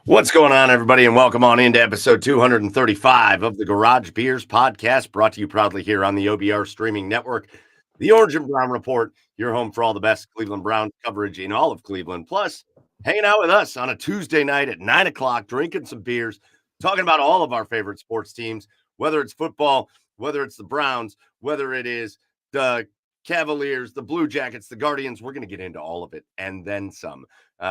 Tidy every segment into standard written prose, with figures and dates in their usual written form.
What's going on, everybody, and welcome on into episode 235 of the Garage Beers podcast, brought to you proudly here on the OBR streaming network. The Orange and Brown Report, your home for all the best Cleveland Browns coverage in all of Cleveland. Plus, hanging out with us on a Tuesday night at 9 o'clock, drinking some beers, talking about all of our favorite sports teams, whether it's football, whether it's the Browns, whether it is the Cavaliers, the Blue Jackets, the Guardians. We're going to get into all of it and then some.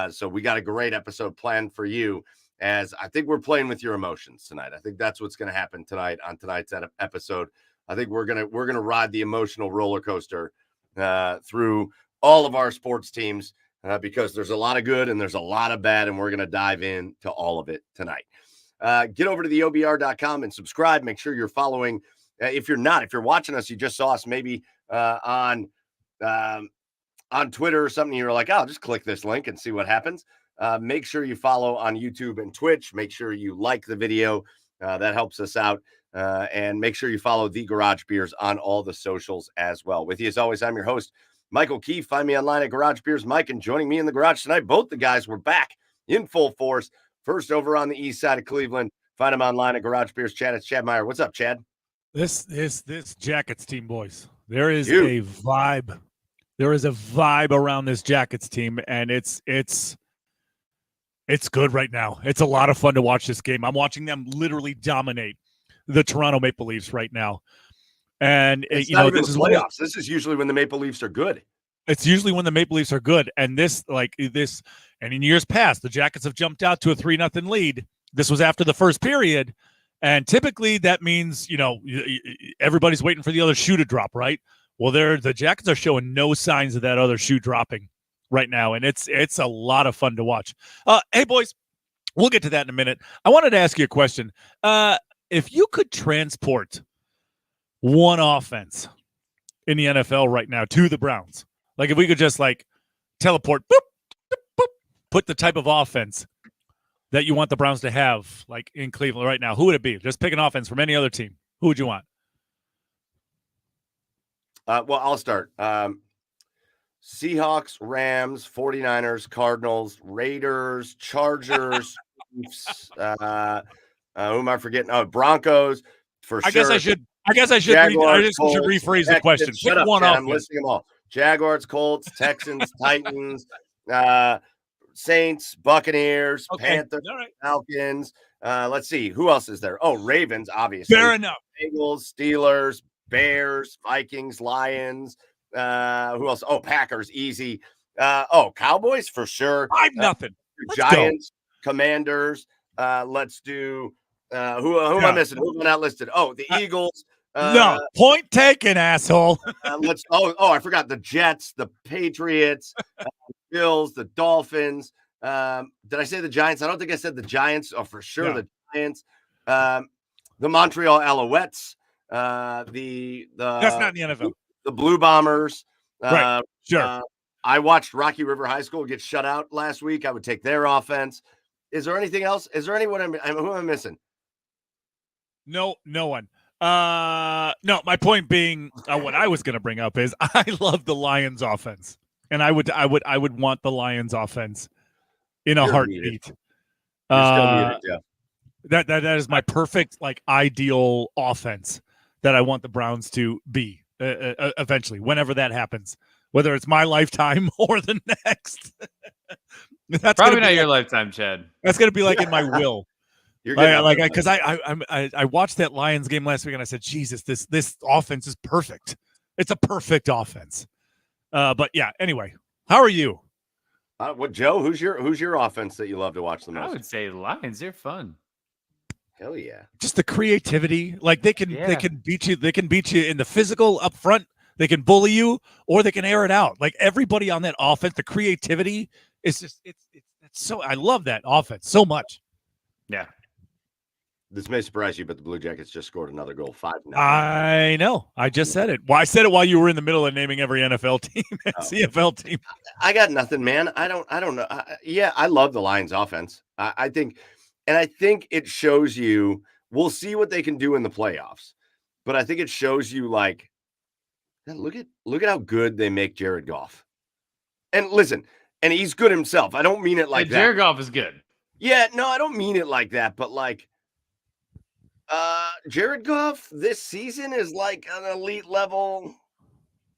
So we got a great episode planned for you, as I think we're playing with your emotions tonight. I think that's what's going to happen tonight on tonight's episode. I think we're gonna ride the emotional roller coaster through all of our sports teams because there's a lot of good and there's a lot of bad, and we're going to dive into all of it tonight. Get over to the OBR.com and subscribe. Make sure you're following. If you're watching us, you just saw us maybe on Twitter or something, you're like, oh, just click this link and see what happens. Make sure you follow on YouTube and Twitch. Make sure you like the video. That helps us out. And make sure you follow The Garage Beers on all the socials as well. With you as always, I'm your host, Michael Keefe. Find me online at Garage Beers Mike. And joining me in the garage tonight, both the guys were back in full force. First over on the east side of Cleveland. Find them online at Garage Beers Chad. It's Chad Meyer. What's up, Chad? This Jackets team, boys. There is a vibe. There is a vibe around this Jackets team, and it's good right now. It's a lot of fun to watch this game. I'm watching them literally dominate the Toronto Maple Leafs right now. And this is playoffs. This is usually when the Maple Leafs are good. It's usually when the Maple Leafs are good. And and in years past, the Jackets have jumped out to a 3-0 lead. This was after the first period. And typically that means, everybody's waiting for the other shoe to drop, right? Well, the Jackets are showing no signs of that other shoe dropping right now, and it's a lot of fun to watch. Hey, boys, we'll get to that in a minute. I wanted to ask you a question. If you could transport one offense in the NFL right now to the Browns, like if we could just teleport, boop, boop, boop, put the type of offense that you want the Browns to have, like in Cleveland right now, who would it be? Just pick an offense from any other team. Who would you want? Well, I'll start. Seahawks, Rams, 49ers, Cardinals, Raiders, Chargers, Chiefs, who am I forgetting? Oh, Broncos, sure. I guess I should rephrase the question. Shut up, Chad, I'm listing them all. Jaguars, Colts, Texans, Titans, Saints, Buccaneers, Panthers, right. Falcons. Let's see. Who else is there? Oh, Ravens, obviously. Fair enough. Eagles, Steelers, Bears, Vikings, Lions. Who else? Oh, Packers, easy. Cowboys for sure. 5-0. Giants, Commanders. Let's do. Who am I missing? Who's not listed? Oh, the Eagles. No, point taken, asshole. I forgot the Jets, the Patriots, Bills, the Dolphins. Did I say the Giants? I don't think I said the Giants. Oh, for sure, yeah. The Giants. The Montreal Alouettes. That's not in the NFL. The Blue Bombers. Right. Sure. I watched Rocky River High School get shut out last week. I would take their offense. Is there anything else? Is there anyone? Who am I missing? No one. No, my point being, what I was going to bring up is I love the Lions offense, and I would want the Lions offense in a heartbeat. You're still muted, yeah. That is my perfect, ideal offense that I want the Browns to be eventually, whenever that happens, whether it's my lifetime or the next. That's probably not your lifetime, Chad. That's going to be in my will. Because I watched that Lions game last week and I said, Jesus, this offense is perfect. It's a perfect offense. But yeah, anyway, how are you? Joe? Who's your offense that you love to watch the most? I would say Lions. They're fun. Hell yeah! Just the creativity. They can beat you. They can beat you in the physical up front. They can bully you, or they can air it out. Everybody on that offense, the creativity is just it's so. I love that offense so much. Yeah. This may surprise you, but the Blue Jackets just scored another goal, 5-0. I know. I just said it. Well, I said it while you were in the middle of naming every NFL team and CFL team. I got nothing, man. I don't know. I love the Lions offense. I think it shows you. We'll see what they can do in the playoffs, but I think it shows you look at how good they make Jared Goff. And listen, and he's good himself. I don't mean it like that. Jared Goff is good. Yeah, no, I don't mean it like that, but like Jared Goff this season is like an elite level.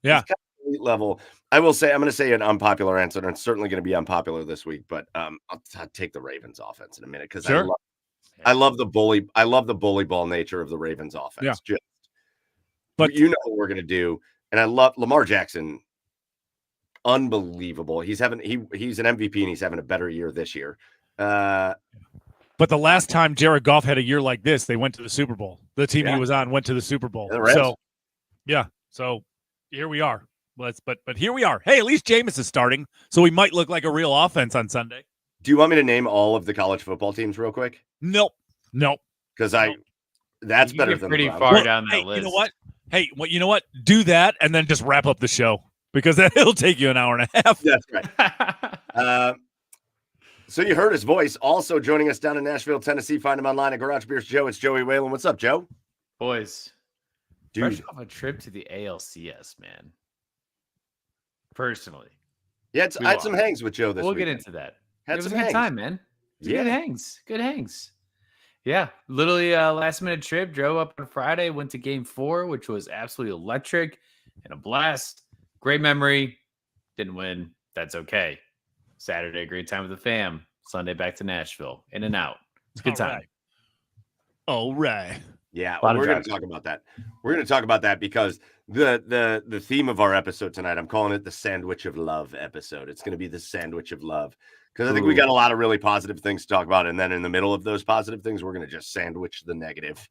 Yeah. He's kind of elite level. I'm going to say an unpopular answer, and it's certainly going to be unpopular this week, but I'll take the Ravens offense in a minute because Sure. I love the bully. I love the bully ball nature of the Ravens offense. Yeah. But you know what we're going to do, and I love Lamar Jackson. Unbelievable. He's an MVP and he's having a better year this year. But the last time Jared Goff had a year like this, they went to the Super Bowl. The team he was on went to the Super Bowl. So here we are. But here we are. Hey, at least Jameis is starting, so we might look like a real offense on Sunday. Do you want me to name all of the college football teams real quick? Nope. Because that's better than pretty far down that list. You know what? Hey, you know what? Do that and then just wrap up the show because it'll take you an hour and a half. That's right. So you heard his voice. Also joining us down in Nashville, Tennessee. Find him online at Garage Beers Joe. It's Joey Whalen. What's up, Joe? Boys, dude, fresh off a trip to the ALCS, man. Personally, yeah, I had some hangs with Joe this week. We'll get into that. It was a good time, man. Good hangs. Yeah, literally last minute trip. Drove up on Friday. Went to Game 4, which was absolutely electric and a blast. Great memory. Didn't win. That's okay. Saturday, great time with the fam. Sunday, back to Nashville. In and out. It's a good time. All right. Yeah, we're going to talk about that. We're going to talk about that because the theme of our episode tonight, I'm calling it the Sandwich of Love episode. It's going to be the Sandwich of Love because I think we got a lot of really positive things to talk about. And then in the middle of those positive things, we're going to just sandwich the negative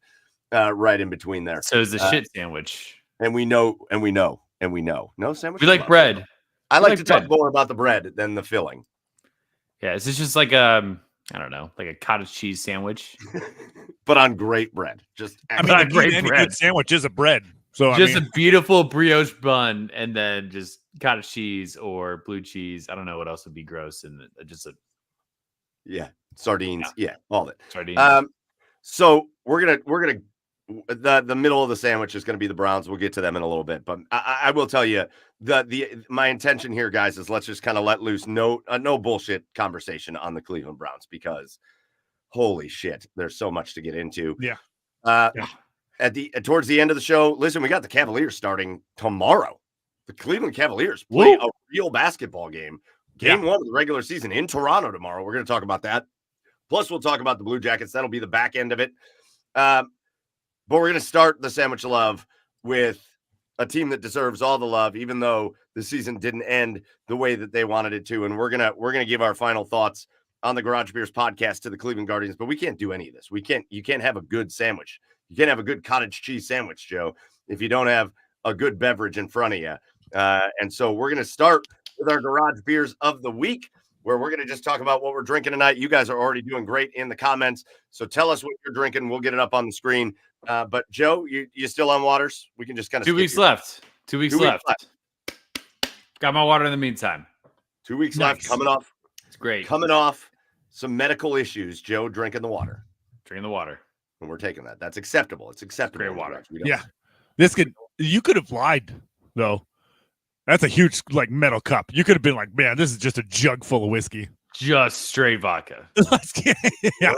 right in between there. So it's the shit sandwich. And we know. No sandwich. We like bread. I like to talk more about the bread than the filling. Yeah, is this just like I don't know, like a cottage cheese sandwich, but on great bread. Just on great bread. Good sandwich is a bread. So just a beautiful brioche bun, and then just cottage cheese or blue cheese. I don't know what else would be gross, and just sardines. Yeah, all of it. Sardines. So we're gonna the middle of the sandwich is going to be the Browns. We'll get to them in a little bit, but I will tell you my intention here, guys, is let's just kind of let loose no bullshit conversation on the Cleveland Browns because holy shit, there's so much to get into. Yeah. Towards the end of the show, listen, we got the Cavaliers starting tomorrow. The Cleveland Cavaliers play a real basketball game. Game 1 of the regular season in Toronto tomorrow. We're going to talk about that. Plus, we'll talk about the Blue Jackets. That'll be the back end of it. But we're going to start the Sandwich of Love with a team that deserves all the love, even though the season didn't end the way that they wanted it to. And we're gonna give our final thoughts on the Garage Beers podcast to the Cleveland Guardians. But we can't do any of this. You can't have a good sandwich. You can't have a good cottage cheese sandwich, Joe, if you don't have a good beverage in front of you. And so we're gonna start with our Garage Beers of the week, where we're going to just talk about what we're drinking tonight. You guys are already doing great in the comments. So tell us what you're drinking. We'll get it up on the screen. But Joe, you still on waters? We can just kind of 2 weeks left. 2 weeks left. Got my water in the meantime. 2 weeks left. Coming off. It's great. Coming off some medical issues. Joe drinking the water. Drinking the water. And we're taking that. That's acceptable. It's acceptable. Great water. Yeah. You could have lied though. That's a huge metal cup. You could have been like, man, this is just a jug full of whiskey. Just straight vodka. Yeah.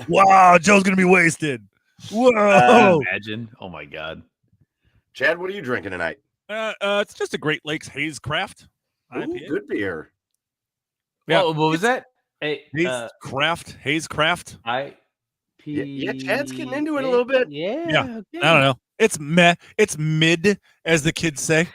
Wow, Joe's gonna be wasted. Whoa! Imagine. Oh my God. Chad, what are you drinking tonight? It's just a Great Lakes Haze Craft. Ooh, good beer. Yeah. What was that? Hey, Haze Craft. Yeah, Chad's getting into it a little bit. Yeah. Okay. I don't know. It's meh. It's mid, as the kids say.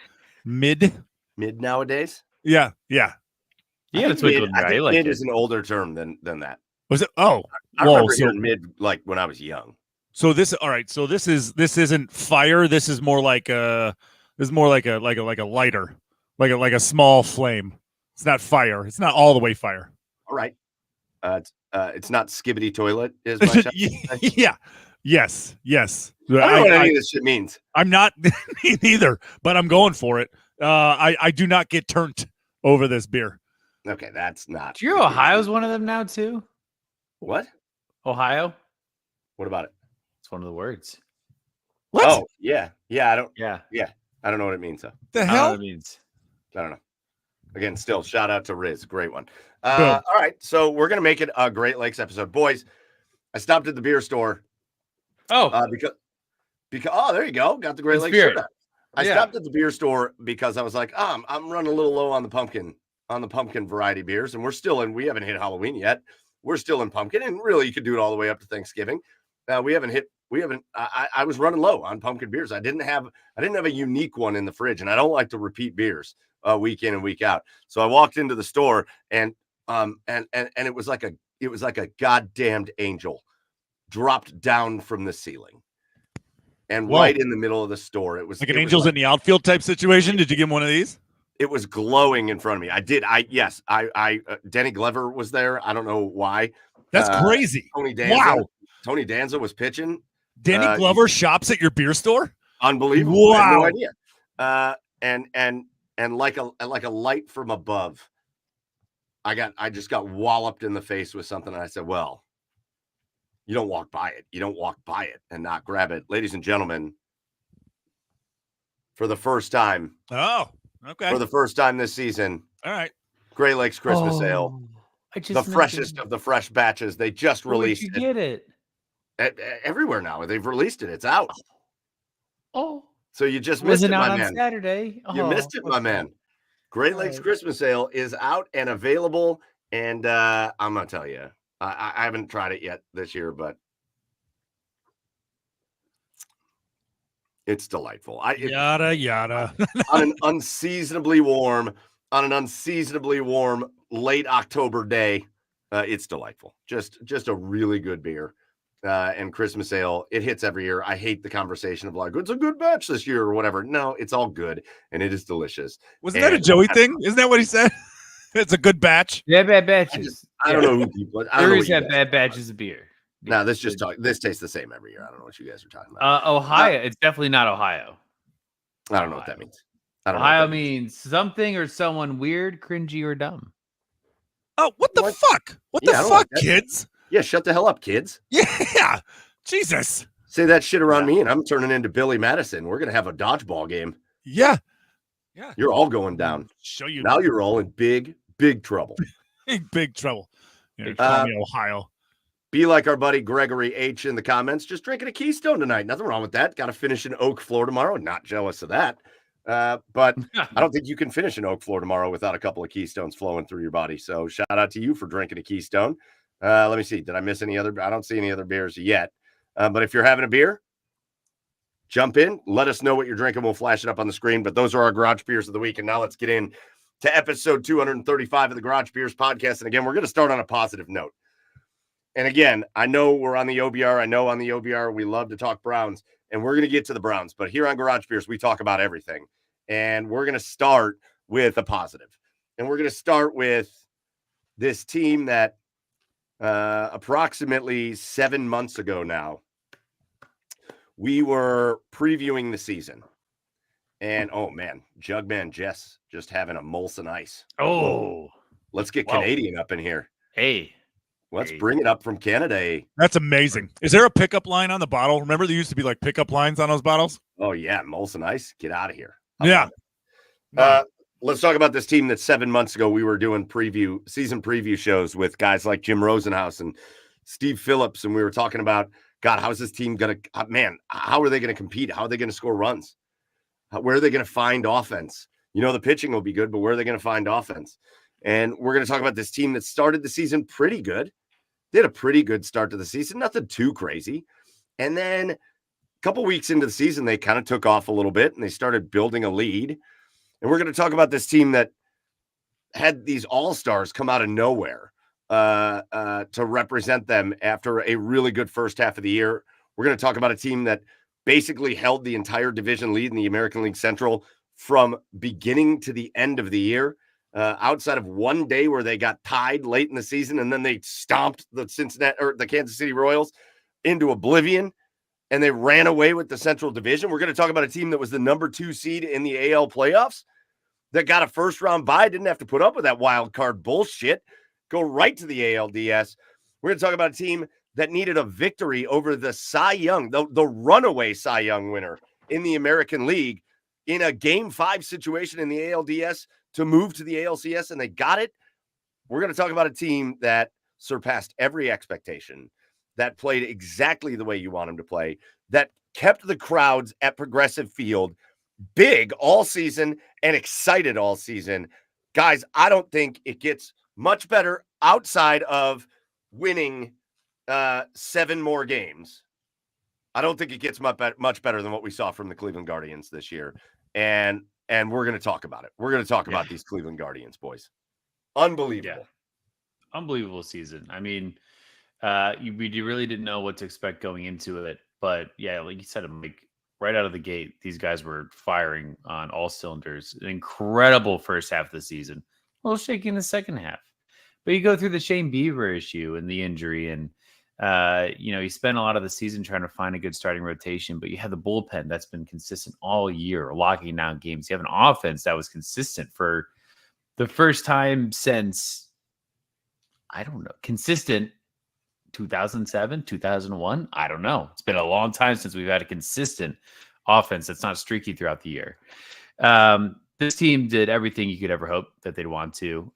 Mid nowadays. Yeah. You got a twinkle in your eye. Mid is an older term than that. Was it? Oh, I remember hearing mid like when I was young. So this isn't fire. This is more like a lighter, like a small flame. It's not fire. It's not all the way fire. All right. It's not Skibbity Toilet. Is my yeah. Yes. I don't know what any of this shit means. I'm not either, but I'm going for it. I do not get turned over this beer. Okay, that's not. Do you know Ohio's one of them now too? What? Ohio? What about it? It's one of the words. What? Oh, yeah. I don't. Yeah. I don't know what it means though. The hell? It means. I don't know. Again, still shout out to Riz. Great one. Boom. All right. So we're going to make it a Great Lakes episode. Boys, I stopped at the beer store. Because oh, there you go. Got the Great Lakes shirt out. I stopped at the beer store because I was like, I'm running a little low on the pumpkin variety beers, and we haven't hit Halloween yet. We're still in pumpkin, and really you could do it all the way up to Thanksgiving. I was running low on pumpkin beers. I didn't have a unique one in the fridge, and I don't like to repeat beers week in and week out. So I walked into the store and it was like a goddamned angel dropped down from the ceiling. And right in the middle of the store, it was like an angels in the outfield type situation. Did you give him one of these? It was glowing in front of me. Danny Glover was there. I don't know why. That's crazy. Tony Danza was pitching. Danny Glover shops at your beer store? Unbelievable. Wow. I had no idea. And like a light from above, I just got walloped in the face with something. And I said, well, you don't walk by it. You don't walk by it and not grab it. Ladies and gentlemen, for the first time. Oh, okay. For the first time this season. All right. Great Lakes Christmas Ale. The freshest of the fresh batches. They just released it. Where'd you get it? Everywhere now. They've released it. It's out. Oh. So you just missed it, my man. On Saturday. You missed it, my man. Great Lakes Christmas Ale is out and available. And I'm going to tell you, I haven't tried it yet this year, but it's delightful. Yada. on an unseasonably warm late October day, it's delightful. Just a really good beer. And Christmas Ale, it hits every year. I hate the conversation of like, it's a good batch this year or whatever. No, it's all good, and it is delicious. Wasn't that a Joey thing? Isn't that what he said? It's a good batch. Yeah, bad batches. I don't know who people. There always have bad batches of beer. No, this tastes the same every year. I don't know what you guys are talking about. Ohio. It's definitely not Ohio. I don't know what that means. Ohio means something or someone weird, cringy, or dumb. Oh, what the fuck? What the fuck, kids? Yeah, shut the hell up, kids. Yeah. Jesus. Say that shit around me, and I'm turning into Billy Madison. We're gonna have a dodgeball game. Yeah. You're all going down. Show you now. You're all in big trouble. Big trouble. Call me Ohio. Be like our buddy Gregory H in the comments. Just drinking a Keystone tonight. Nothing wrong with that. Got to finish an Oak Floor tomorrow. Not jealous of that. But I don't think you can finish an Oak Floor tomorrow without a couple of Keystones flowing through your body. So shout out to you for drinking a Keystone. Let me see. Did I miss any other? I don't see any other beers yet. But if you're having a beer, jump in. Let us know what you're drinking. We'll flash it up on the screen. But those are our Garage Beers of the week. And now let's get in to episode 235 of the Garage Beers podcast. And again, we're going to start on a positive note. And again, I know we're on the OBR. I know on the OBR we love to talk Browns. And we're going to get to the Browns. But here on Garage Beers, we talk about everything. And we're going to start with a positive. And we're going to start with this team that approximately 7 months ago now, we were previewing the season. And, oh, man, Jugman Jess just having a Molson Ice. Oh. Let's get Canadian up in here. Hey. Let's bring it up from Canada. That's amazing. Is there a pickup line on the bottle? Remember there used to be like pickup lines on those bottles? Oh, yeah, Molson Ice. Get out of here. Yeah. Let's talk about this team that 7 months ago we were doing season preview shows with guys like Jim Rosenhaus and Steve Phillips. And we were talking about, God, how's this team going to, how are they going to compete? How are they going to score runs? Where are they going to find offense? You know, the pitching will be good, but where are they going to find offense? And we're going to talk about this team that started the season pretty good. They had a pretty good start to the season, nothing too crazy. And then a couple weeks into the season, they kind of took off a little bit and they started building a lead. And we're going to talk about this team that had these all-stars come out of nowhere to represent them after a really good first half of the year. We're going to talk about a team that basically held the entire division lead in the American League Central from beginning to the end of the year, outside of one day where they got tied late in the season and then they stomped the Kansas City Royals into oblivion. And they ran away with the Central Division. We're going to talk about a team that was the number 2 seed in the AL playoffs that got a first-round bye, didn't have to put up with that wild card bullshit, go right to the ALDS. We're going to talk about a team that needed a victory over the Cy Young, the runaway Cy Young winner in the American League in a Game 5 situation in the ALDS to move to the ALCS, and they got it. We're going to talk about a team that surpassed every expectation, that played exactly the way you want them to play, that kept the crowds at Progressive Field big all season and excited all season. Guys, I don't think it gets much better outside of winning 7 more games. I don't think it gets much better than what we saw from the Cleveland Guardians this year. And we're going to talk about it. We're going to talk about these Cleveland Guardians, boys. Unbelievable. Yeah. Unbelievable season. I mean, you really didn't know what to expect going into it. But yeah, like you said, Mike, right out of the gate, these guys were firing on all cylinders. An incredible first half of the season. A little shaky in the second half. But you go through the Shane Bieber issue and the injury, and you spent a lot of the season trying to find a good starting rotation, but you have the bullpen that's been consistent all year, locking down games. You have an offense that was consistent for the first time since, I don't know, consistent 2007, 2001. I don't know. It's been a long time since we've had a consistent offense that's not streaky throughout the year. This team did everything you could ever hope that they'd want to.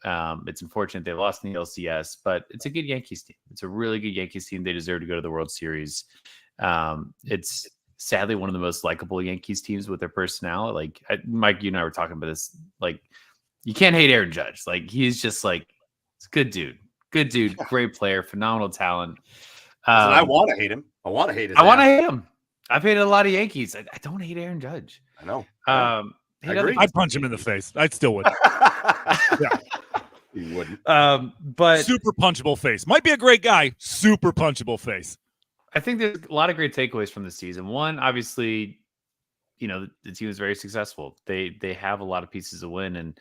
It's unfortunate they lost in the LCS, but it's a good Yankees team. It's a really good Yankees team. They deserve to go to the World Series. It's sadly one of the most likable Yankees teams with their personnel. Like Mike, you and I were talking about this. Like, you can't hate Aaron Judge. Like, he's just like, it's a good dude. Good dude, great player, phenomenal talent. I want to hate him. I want to hate him. I want to hate him. I've hated a lot of Yankees. I don't hate Aaron Judge. I know. I agree. I'd punch him in the face. I'd still would. Yeah. You wouldn't. But super punchable face. Might be a great guy. Super punchable face. I think there's a lot of great takeaways from the season. One, obviously, the team is very successful. They have a lot of pieces to win,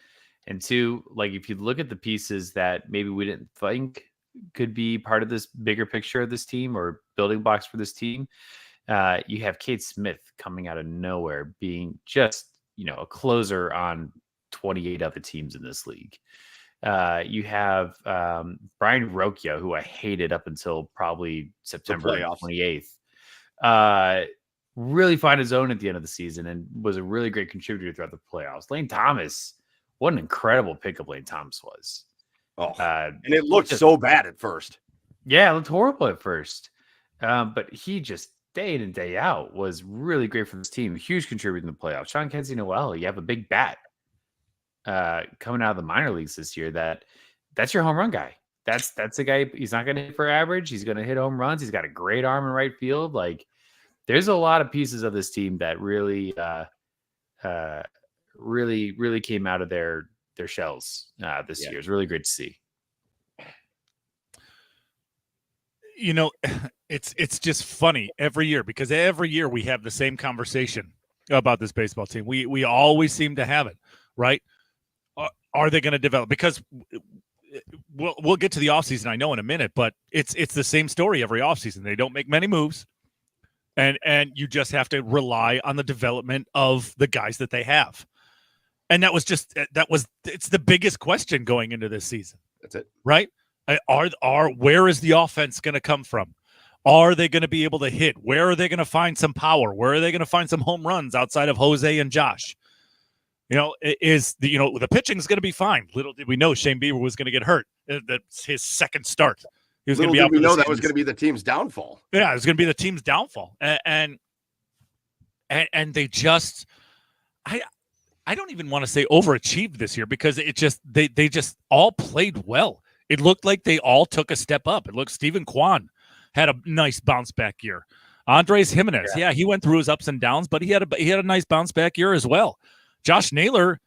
and two, like, if you look at the pieces that maybe we didn't think could be part of this bigger picture of this team or building blocks for this team, you have Cade Smith coming out of nowhere, being just, a closer on 28 other teams in this league. You have Brian Rocchio, who I hated up until probably September 28th. Really find his own at the end of the season and was a really great contributor throughout the playoffs. Lane Thomas, what an incredible pickup Lane Thomas was. And it looked so bad at first. Yeah, it looked horrible at first. But he just day in and day out was really great for this team. Huge contributor in the playoffs. Sean Kenzie Noel, you have a big bat coming out of the minor leagues this year. That's your home run guy. That's a guy. He's not going to hit for average. He's going to hit home runs. He's got a great arm in right field. Like, there's a lot of pieces of this team that really came out of their shells this year. It's really great to see. It's just funny every year, because every year we have the same conversation about this baseball team. We always seem to have it, right? Are they going to develop? Because we'll get to the offseason, I know, in a minute, but it's the same story every offseason. They don't make many moves, and you just have to rely on the development of the guys that they have. And it's the biggest question going into this season. That's it. Right? Where is the offense going to come from? Are they going to be able to hit? Where are they going to find some power? Where are they going to find some home runs outside of Jose and Josh? The pitching is going to be fine. Little did we know Shane Bieber was going to get hurt. That's his second start. He was going to be out. We know that was going to be the team's downfall. Yeah, it was going to be the team's downfall. And they just, I don't even want to say overachieved this year, because it just they just all played well. It looked like they all took a step up. It looked Stephen Kwan had a nice bounce back year. Andres Jimenez, he went through his ups and downs, but he had a nice bounce back year as well. Josh Naylor,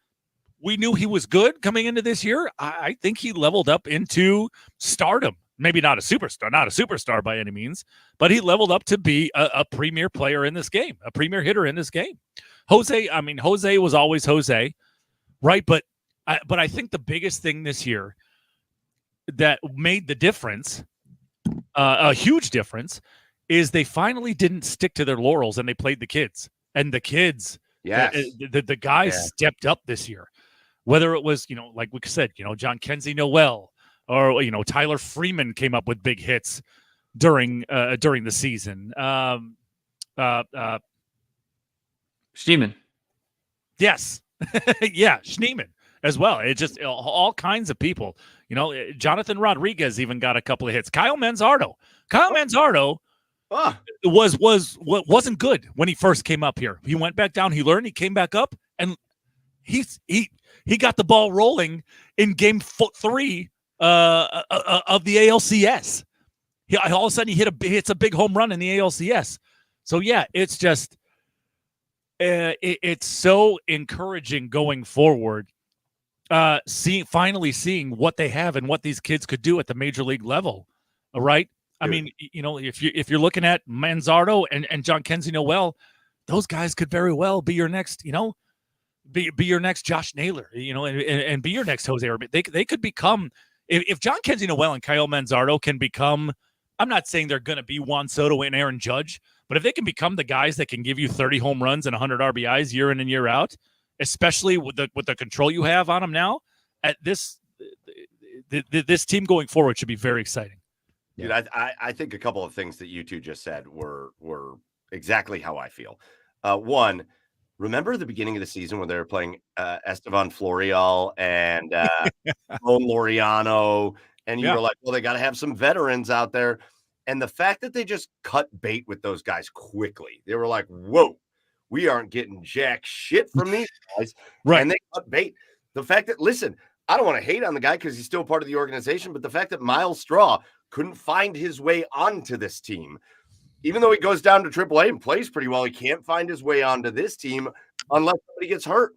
we knew he was good coming into this year. I think he leveled up into stardom. Maybe not a superstar by any means, but he leveled up to be a premier player in this game, a premier hitter in this game. Jose was always Jose, right? But I think the biggest thing this year that made the difference, a huge difference, is they finally didn't stick to their laurels and they played the kids. And the kids, the guys stepped up this year. Whether it was, like we said, John Kenzie Noel, or Tyler Freeman came up with big hits during the season. Schneemann. Yes. Yeah, Schneemann. as well. It just all kinds of people. Jonathan Rodriguez even got a couple of hits. Kyle Manzardo wasn't good when he first came up here. He went back down. He learned. He came back up, and he got the ball rolling in game 3 of the ALCS. All of a sudden he hits a big home run in the ALCS. So yeah, it's just it's so encouraging going forward. Finally seeing what they have and what these kids could do at the major league level. All right. I mean, if you're looking at Manzardo and Jhonkensy Noel, those guys could very well be your next, be your next Josh Naylor, and be your next Jose Urban. They could become, if Jhonkensy Noel and Kyle Manzardo can become, I'm not saying they're going to be Juan Soto and Aaron Judge, but if they can become the guys that can give you 30 home runs and 100 RBIs year in and year out, especially with the control you have on them now, at this team going forward should be very exciting. Dude, I think a couple of things that you two just said were exactly how I feel. One, remember the beginning of the season when they were playing Estevan Florial and Ron Laureano, and you were like, well, they got to have some veterans out there. And the fact that they just cut bait with those guys quickly, they were like, whoa, we aren't getting jack shit from these guys. Right. And they cut bait. The fact that, listen, I don't want to hate on the guy because he's still part of the organization, but the fact that Miles Straw couldn't find his way onto this team, even though he goes down to AAA and plays pretty well, he can't find his way onto this team unless somebody gets hurt.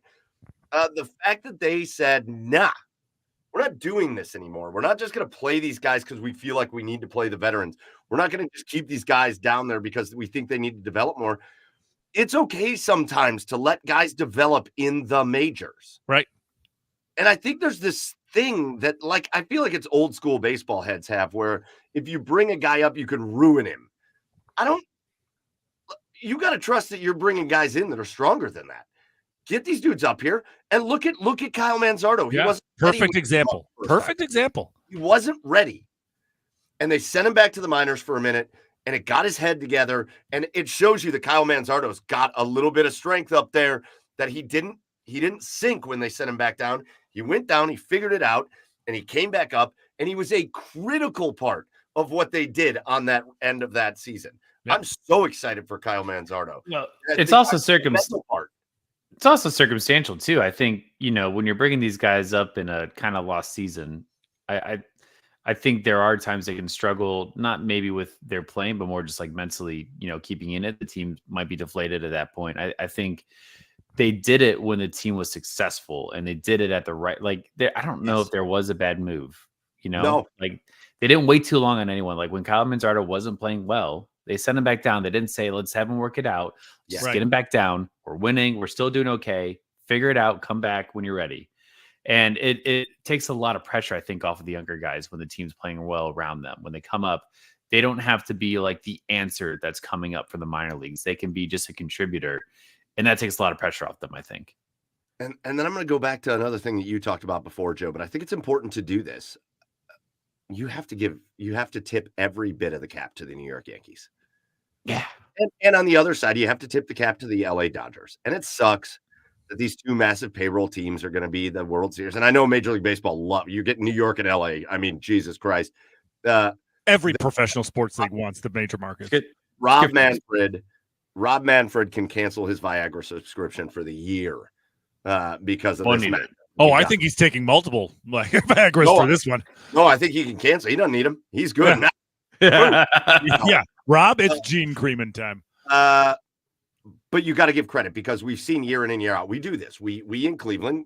The fact that they said, nah, we're not doing this anymore. We're not just going to play these guys because we feel like we need to play the veterans. We're not going to just keep these guys down there because we think they need to develop more. It's okay sometimes to let guys develop in the majors. Right. And I think there's this thing that, I feel like it's old school baseball heads have, where if you bring a guy up, you can ruin him. You got to trust that you're bringing guys in that are stronger than that. Get these dudes up here and look at Kyle Manzardo. He wasn't perfect example. Perfect example. He wasn't ready. And they sent him back to the minors for a minute, and it got his head together. And it shows you that Kyle Manzardo's got a little bit of strength up there that he didn't sink when they sent him back down. He went down, he figured it out, and he came back up, and he was a critical part of what they did on that end of that season. Yeah. I'm so excited for Kyle Manzardo. Well, it's also circumstantial too. I think, when you're bringing these guys up in a kind of lost season, I think there are times they can struggle, not maybe with their playing, but more just like mentally, keeping in it. The team might be deflated at that point. I think they did it when the team was successful, and they did it at the right, I don't know if there was a bad move, No. They didn't wait too long on anyone. Like when Kyle Manzardo wasn't playing well, they sent him back down. They didn't say, let's have him work it out. Just get him back down. We're winning. We're still doing okay. Figure it out. Come back when you're ready. And it takes a lot of pressure, I think, off of the younger guys when the team's playing well around them. When they come up, they don't have to be like the answer that's coming up from the minor leagues. They can be just a contributor. And that takes a lot of pressure off them, I think. And then I'm going to go back to another thing that you talked about before, Joe, but I think it's important to do this. You have to tip every bit of the cap to the New York Yankees. Yeah. And on the other side, you have to tip the cap to the LA Dodgers. And it sucks that these two massive payroll teams are going to be the World Series. And I know Major League Baseball you get New York and LA. I mean, Jesus Christ. Every professional sports league wants the major markets. Rob Manfred can cancel his Viagra subscription for the year because of this match. I think he's taking multiple Viagras for this one. No, I think he can cancel. He doesn't need them. He's good now. Yeah. Rob, it's Gene Creeman time. But you got to give credit because we've seen year in and year out. We do this. We in Cleveland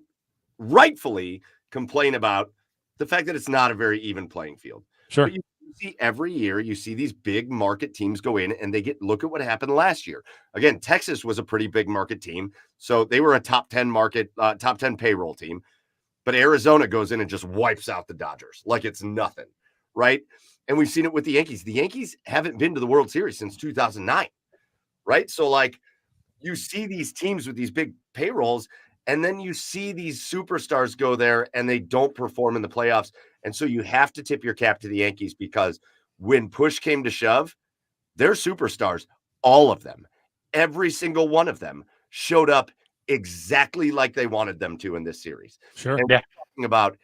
rightfully complain about the fact that it's not a very even playing field. Sure. But you see every year, you see these big market teams go in and look at what happened last year. Again, Texas was a pretty big market team. So they were a top 10 payroll team. But Arizona goes in and just wipes out the Dodgers like it's nothing. Right. And we've seen it with the Yankees. The Yankees haven't been to the World Series since 2009. Right. So you see these teams with these big payrolls, and then you see these superstars go there and they don't perform in the playoffs. And so you have to tip your cap to the Yankees because when push came to shove, their superstars, all of them, every single one of them showed up exactly like they wanted them to in this series. Sure. And we're talking about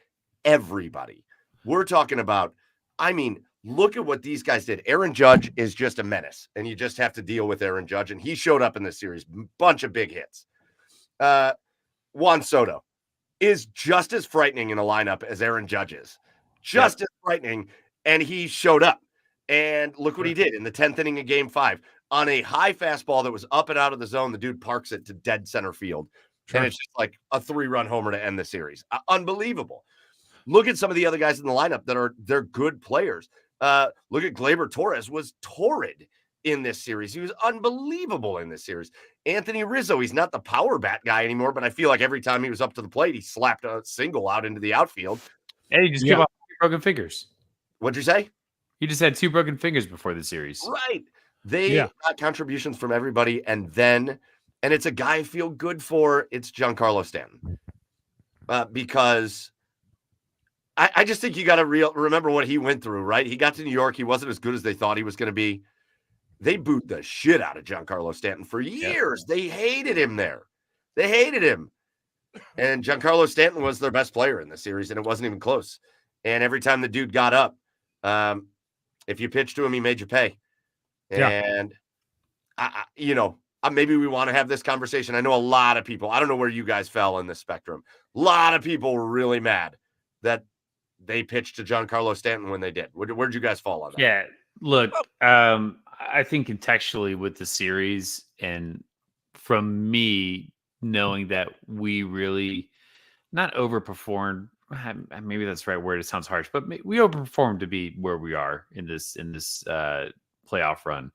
everybody. We're talking about, I mean, look at what these guys did. Aaron Judge is just a menace, and you just have to deal with Aaron Judge. And he showed up in this series, bunch of big hits. Juan Soto is just as frightening in a lineup as Aaron Judge is. Just as frightening. And he showed up. And look what he did in the 10th inning of Game 5. On a high fastball that was up and out of the zone, the dude parks it to dead center field. Sure. And it's just like a 3-run homer to end the series. Unbelievable. Look at some of the other guys in the lineup they're good players. Look at Gleyber Torres was torrid in this series. He was unbelievable in this series. Anthony Rizzo, he's not the power bat guy anymore, but I feel like every time he was up to the plate, he slapped a single out into the outfield. And he just came off 2 broken fingers. What'd you say? He just had 2 broken fingers before the series. Right. They got contributions from everybody, and it's a guy I feel good for. It's Giancarlo Stanton. Because I just think you got to remember what he went through, right? He got to New York. He wasn't as good as they thought he was going to be. They booed the shit out of Giancarlo Stanton for years. They hated him there. They hated him. And Giancarlo Stanton was their best player in the series, and it wasn't even close. And every time the dude got up, if you pitched to him, he made you pay. And, maybe we want to have this conversation. I know a lot of people, I don't know where you guys fell in this spectrum. A lot of people were really mad that they pitched to Giancarlo Stanton when they did. Where'd you guys fall on that? Yeah, look, I think contextually with the series, and from me knowing that we really not overperformed, maybe that's the right word, it sounds harsh, but we overperformed to be where we are in this playoff run.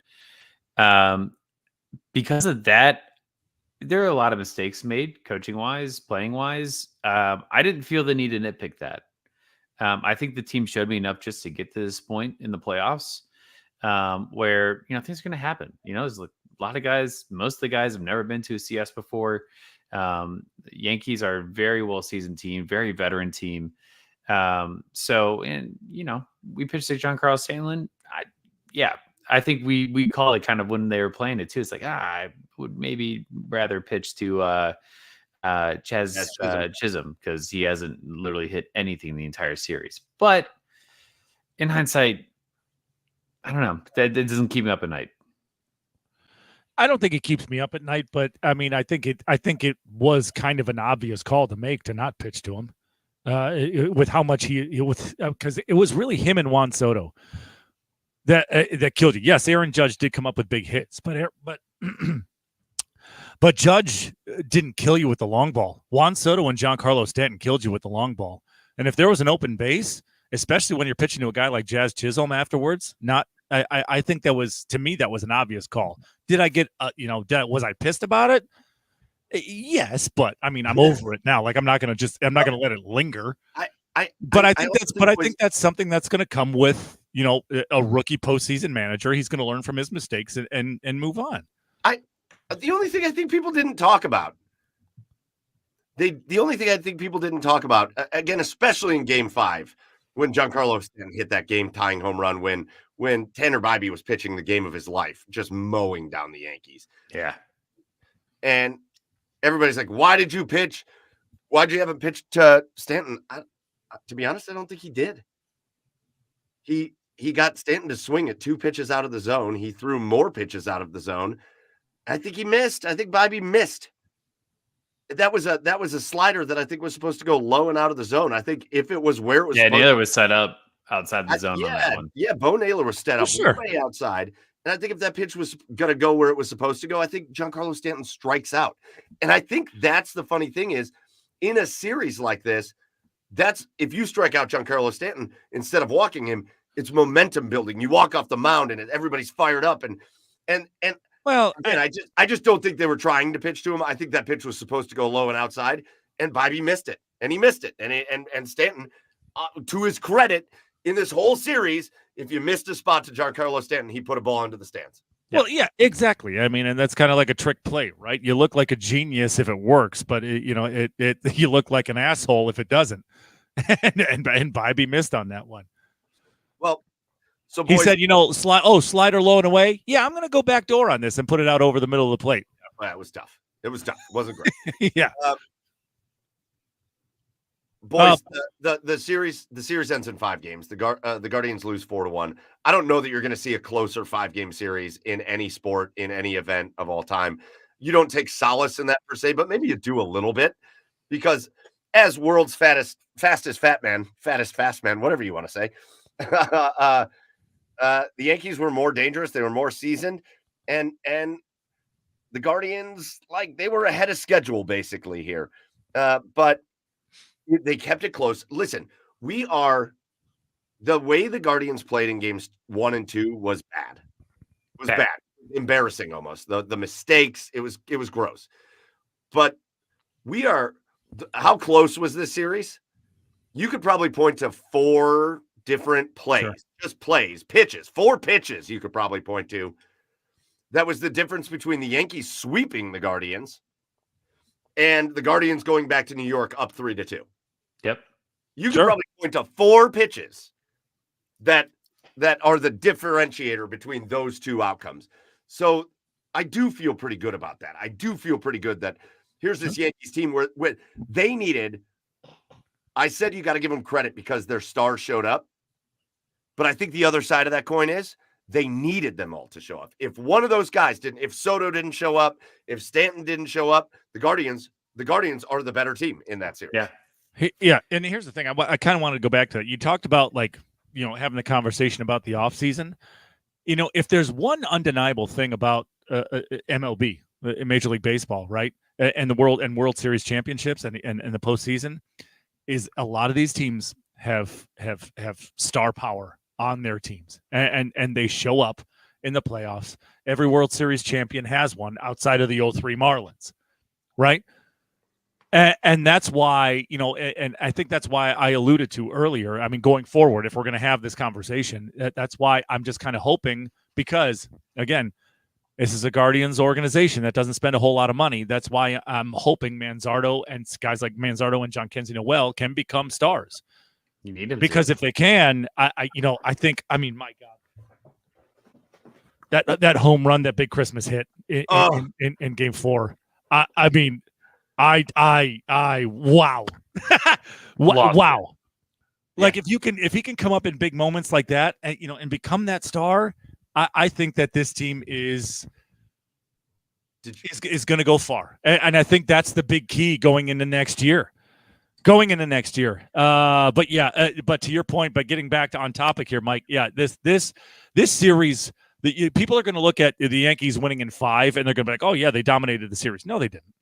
Because of that, there are a lot of mistakes made coaching wise, playing wise. I didn't feel the need to nitpick that. I think the team showed me enough just to get to this point in the playoffs, where, things are going to happen. There's a lot of guys, most of the guys have never been to a CS before. The Yankees are a very well-seasoned team, very veteran team. We pitched to Giancarlo Stanton. I think we call it kind of when they were playing it too. It's like, I would maybe rather pitch to Chaz Chisholm, because he hasn't literally hit anything the entire series. But in hindsight, I don't know. That doesn't keep me up at night. I don't think it keeps me up at night, but I mean, I think it was kind of an obvious call to make to not pitch to him, with how much because it was really him and Juan Soto that killed you. Yes, Aaron Judge did come up with big hits, but Judge didn't kill you with the long ball. Juan Soto and Giancarlo Stanton killed you with the long ball. And if there was an open base, especially when you're pitching to a guy like Jazz Chisholm afterwards, I think that was, to me, that was an obvious call. Did I get, was I pissed about it? Yes, but I mean, I'm over it now. Like, I'm not going to let it linger. I think that's something that's going to come with, a rookie postseason manager. He's going to learn from his mistakes and move on. The only thing I think people didn't talk about, again, especially in Game 5, when Giancarlo Stanton hit that game-tying home run when Tanner Bybee was pitching the game of his life, just mowing down the Yankees. Yeah. And everybody's like, why did you pitch? Why'd you have him pitch to Stanton? To be honest, I don't think he did. He got Stanton to swing at 2 pitches out of the zone. He threw more pitches out of the zone. I think he missed. I think Bybee missed. That was a slider that I think was supposed to go low and out of the zone. I think if it was where it was, Naylor was set up outside the zone on that one. Yeah, Bo Naylor was set up way outside. And I think if that pitch was going to go where it was supposed to go, I think Giancarlo Stanton strikes out. And I think that's the funny thing is, in a series like this, that's if you strike out Giancarlo Stanton instead of walking him, it's momentum building. You walk off the mound and everybody's fired up and well, again, I just don't think they were trying to pitch to him. I think that pitch was supposed to go low and outside, and Bybee missed it, and he missed it. And Stanton, to his credit, in this whole series, if you missed a spot to Giancarlo Stanton, he put a ball into the stands. Well, yeah, exactly. I mean, and that's kind of like a trick play, right? You look like a genius if it works, but you look like an asshole if it doesn't. and Bybee missed on that one. Well. So boys, he said, slider low and away. Yeah, I'm going to go back door on this and put it out over the middle of the plate. That was tough. It was tough. It wasn't great. Yeah. Boys, the series ends in 5 games. The Guardians lose 4-1. I don't know that you're going to see a closer 5-game series in any sport, in any event of all time. You don't take solace in that per se, but maybe you do a little bit, because as world's fastest fast man, whatever you want to say, the Yankees were more dangerous. They were more seasoned, and the Guardians, like, they were ahead of schedule basically here, but they kept it close. Listen, the way the Guardians played in games 1 and 2 was bad. It was bad. Embarrassing almost. The mistakes, it was gross. But how close was this series? You could probably point to 4 different plays, Sure. Just plays, pitches, 4 pitches you could probably point to. That was the difference between the Yankees sweeping the Guardians and the Guardians going back to New York up 3-2. Yep. You could probably point to 4 pitches that are the differentiator between those 2 outcomes. So I do feel pretty good about that. I do feel pretty good that here's this Yankees team where they needed. I said you got to give them credit because their stars showed up. But I think the other side of that coin is they needed them all to show up. If one of those guys didn't, if Soto didn't show up, if Stanton didn't show up, the Guardians are the better team in that series. Yeah. Yeah, and here's the thing. I kind of wanted to go back to it. You talked about, like, having the conversation about the offseason. If there's one undeniable thing about MLB, Major League Baseball, right, and the World Series championships and the postseason, is a lot of these teams have star power on their teams, and they show up in the playoffs. Every World Series champion has one outside of the 2003 Marlins, right? And that's why, and I think that's why I alluded to earlier. I mean, going forward, if we're going to have this conversation, that's why I'm just kind of hoping, because, again, this is a Guardians organization that doesn't spend a whole lot of money. That's why I'm hoping Manzardo and guys like Manzardo and Jhonkensy Noel can become stars. You need them because if they can, I think, I mean, my God, that home run that Big Christmas hit in Game 4. I mean. Wow. Wow. Like, if he can come up in big moments like that and become that star, I think that this team is going to go far. And I think that's the big key going into next year. But to your point, but getting back to on topic here, Mike, this series, people are going to look at the Yankees winning in 5 and they're going to be like, oh yeah, they dominated the series. No, they didn't.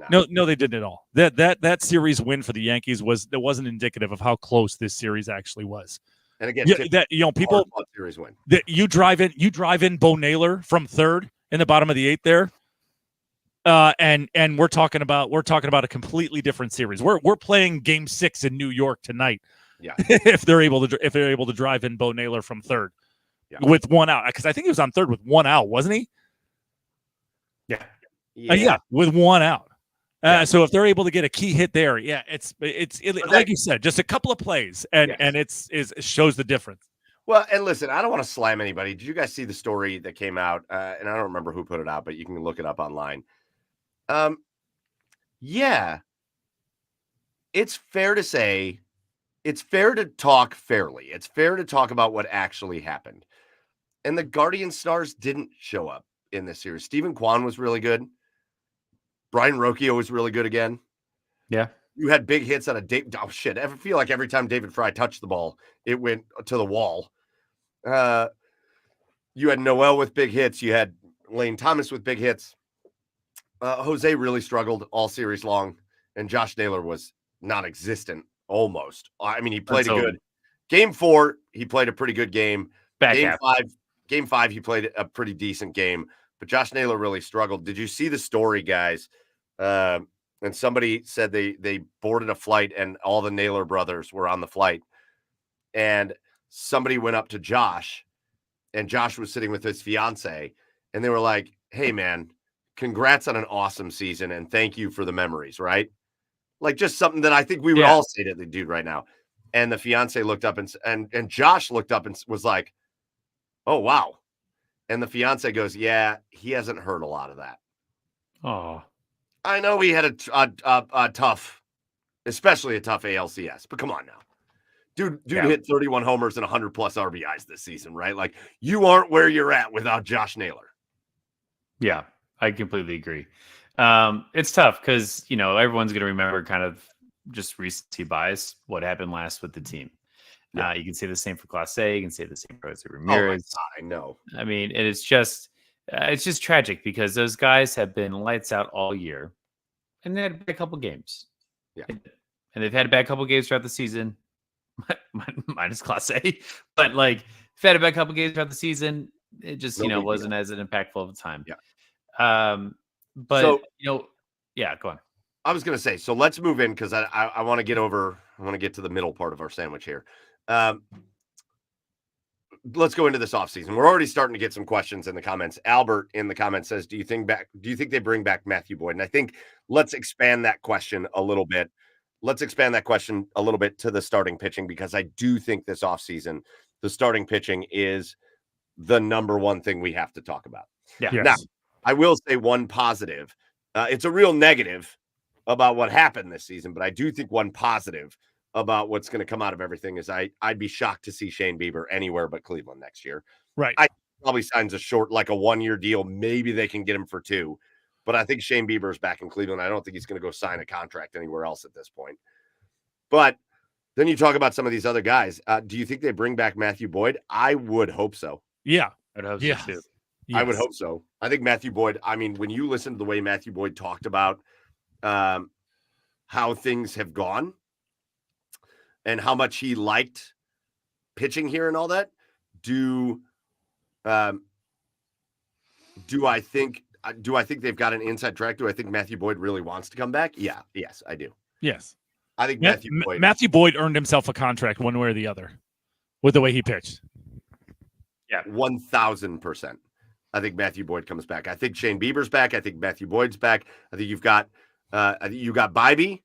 No, they didn't at all. That series win for the Yankees wasn't indicative of how close this series actually was. And again, people series win. You drive in Bo Naylor from third in the bottom of the 8th there, and we're talking about a completely different series. We're playing Game 6 in New York tonight. Yeah, if they're able to drive in Bo Naylor from third, with 1 out, because I think he was on third with 1 out, wasn't he? Yeah, with 1 out. So if they're able to get a key hit there, it's like you said, just a couple of plays, and it shows the difference. Well, and listen, I don't want to slam anybody. Did you guys see the story that came out? And I don't remember who put it out, but you can look it up online. It's fair to say, it's fair to talk fairly. It's fair to talk about what actually happened. And the Guardian stars didn't show up in this series. Stephen Kwan was really good. Brian Rocchio was really good again. Yeah. You had big hits out of Dave. Oh, shit. I feel like every time David Fry touched the ball, it went to the wall. You had Noel with big hits. You had Lane Thomas with big hits. Jose really struggled all series long, and Josh Naylor was non-existent almost. I mean, he played good. Game 4, he played a pretty good game. Game 5, he played a pretty decent game. But Josh Naylor really struggled. Did you see the story, guys? And somebody said they boarded a flight and all the Naylor brothers were on the flight. And somebody went up to Josh, and Josh was sitting with his fiance, and they were like, hey, man, congrats on an awesome season, and thank you for the memories, right? Like, just something that I think we would all say to the dude right now. And the fiance looked up and Josh looked up and was like, oh, wow. And the fiance goes, yeah, he hasn't heard a lot of that. Oh. I know we had a tough, especially a tough ALCS, but come on now. Dude hit 31 homers and 100 plus RBIs this season, right? Like, you aren't where you're at without Josh Naylor. Yeah, I completely agree. It's tough because, everyone's going to remember kind of just recency bias, what happened last with the team. Yeah. You can say the same for Class A. You can say the same for Jose Oh my Ramirez. God, I know. I mean, and it's just tragic because those guys have been lights out all year, and they had a couple games. Yeah. And they've had a bad couple games throughout the season, minus Class A. But like, they've had a bad couple games throughout the season. It just, No big wasn't deal. as impactful of a time. Yeah. But So- yeah, go on. I was going to say, so let's move in because I want to get to the middle part of our sandwich here. Let's go into this offseason. We're already starting to get some questions in the comments. Albert in the comments says, do you think they bring back Matthew Boyd? And I think let's expand that question a little bit. Let's expand that question a little bit to the starting pitching, because I do think this offseason, the starting pitching is the number one thing we have to talk about. Yeah. Yes. Now, I will say one positive. It's a real negative about what happened this season, but I do think one positive about what's going to come out of everything is I'd be shocked to see Shane Bieber anywhere but Cleveland next year. Right. I probably signs a short, like a 1-year deal. Maybe they can get him for 2, but I think Shane Bieber is back in Cleveland. I don't think he's going to go sign a contract anywhere else at this point. But then you talk about some of these other guys. Do you think they bring back Matthew Boyd? I would hope so. Yeah. I'd hope Yeah. so too. I would hope so. I think Matthew Boyd, I mean, when you listen to the way Matthew Boyd talked about how things have gone and how much he liked pitching here and all that, do I think they've got an inside track? Do I think Matthew Boyd really wants to come back? Yeah. Yes, I do. Yes. I think Matthew Boyd earned himself a contract one way or the other with the way he pitched. Yeah. 1,000%. I think Matthew Boyd comes back. I think Shane Bieber's back. I think Matthew Boyd's back. I think you got Bibee.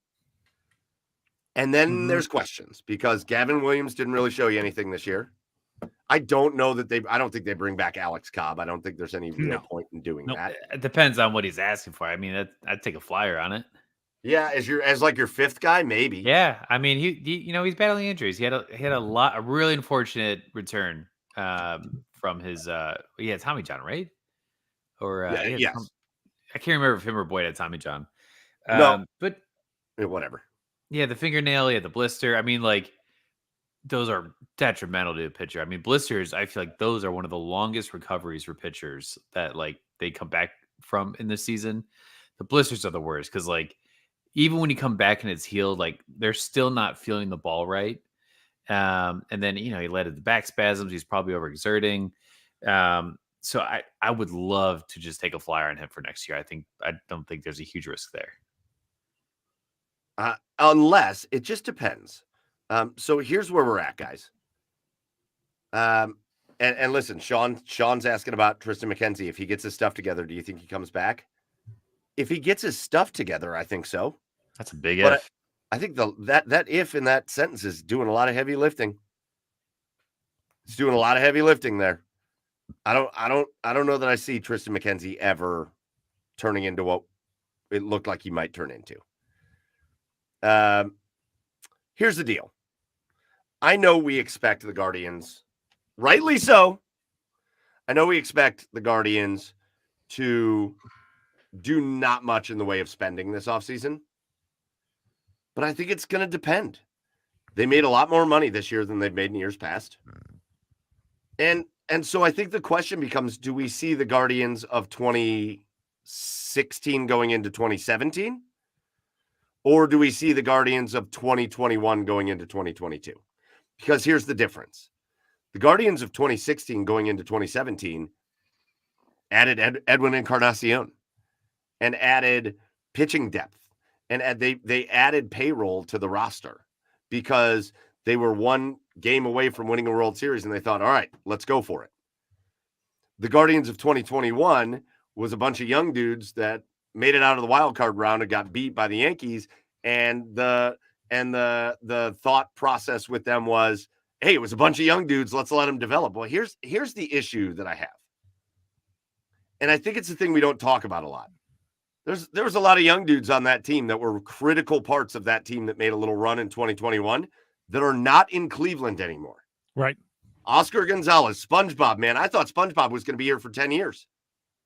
And then there's questions because Gavin Williams didn't really show you anything this year. I don't think they bring back Alex Cobb. I don't think there's any real point in doing that. It depends on what he's asking for. I mean, I'd take a flyer on it. Yeah, as your 5th guy, maybe. Yeah, I mean, he's battling injuries. He had a really unfortunate return from his he had Tommy John, right? Or yes. I can't remember if him or Boyd had Tommy John. No, but whatever. Yeah, the fingernail, the blister. I mean, like, those are detrimental to a pitcher. I mean, blisters, I feel like those are one of the longest recoveries for pitchers that, like, they come back from in this season. The blisters are the worst because, like, even when you come back and it's healed, like, they're still not feeling the ball right. And then, he led to the back spasms. He's probably overexerting. So I would love to just take a flyer on him for next year. I don't think there's a huge risk there. Unless it just depends. So here's where we're at, guys. And listen, Sean's asking about Tristan McKenzie. If he gets his stuff together, do you think he comes back? If he gets his stuff together, I think so. That's a big if. I think that if in that sentence is doing a lot of heavy lifting. It's doing a lot of heavy lifting there. I don't know that I see Tristan McKenzie ever turning into what it looked like he might turn into. Here's the deal. I know we expect the Guardians, rightly so. I know we expect the Guardians to do not much in the way of spending this offseason. But I think it's going to depend. They made a lot more money this year than they've made in years past. And so I think the question becomes, do we see the Guardians of 2016 going into 2017? Or do we see the Guardians of 2021 going into 2022? Because here's the difference. The Guardians of 2016 going into 2017 added Edwin Encarnacion and added pitching depth. And they added payroll to the roster because they were one game away from winning a World Series, and they thought, all right, let's go for it. The Guardians of 2021 was a bunch of young dudes that made it out of the wild card round and got beat by the Yankees. And the thought process with them was, hey, it was a bunch of young dudes. Let's let them develop. Well, here's the issue that I have. And I think it's the thing we don't talk about a lot. There was a lot of young dudes on that team that were critical parts of that team that made a little run in 2021 that are not in Cleveland anymore. Right. Oscar Gonzalez, SpongeBob, man. I thought SpongeBob was going to be here for 10 years.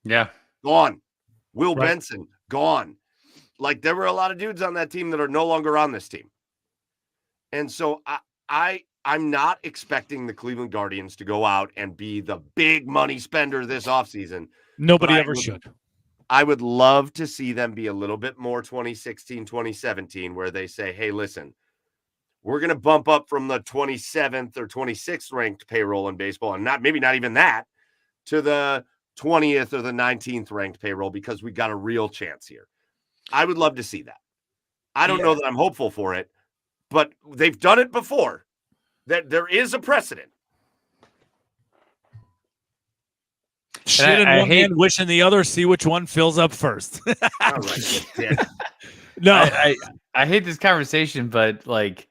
Yeah. Gone. Will Right. Benson, gone. Like, there were a lot of dudes on that team that are no longer on this team. And so I'm not expecting the Cleveland Guardians to go out and be the big money spender this offseason. Nobody ever should. I would love to see them be a little bit more 2016, 2017, where they say, hey, listen, we're going to bump up from the 27th or 26th ranked payroll in baseball, and maybe not even that, to the 20th or the 19th ranked payroll, because we got a real chance here. I would love to see that. I don't know that I'm hopeful for it, but they've done it before. That there is a precedent. Shit in one hand, wish in the other, see which one fills up first. All right, no, I hate this conversation, but like,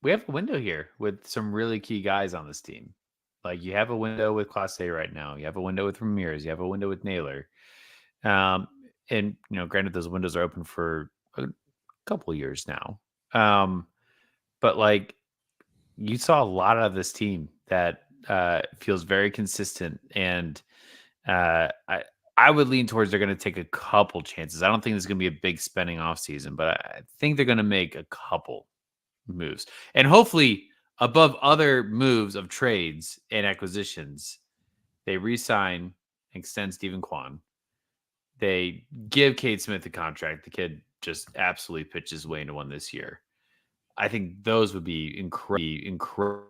we have a window here with some really key guys on this team. Like, you have a window with Clase right now. You have a window with Ramirez. You have a window with Naylor. And, you know, granted, those windows are open for a couple years now. But like, you saw a lot of this team that feels very consistent, and I would lean towards they're going to take a couple chances. I don't think there's going to be a big spending off season, but I think they're going to make a couple moves, and hopefully above other moves of trades and acquisitions, they re-sign, extend Stephen Kwan. They give Cade Smith a contract. The kid just absolutely pitched his way into one this year. I think those would be incredible.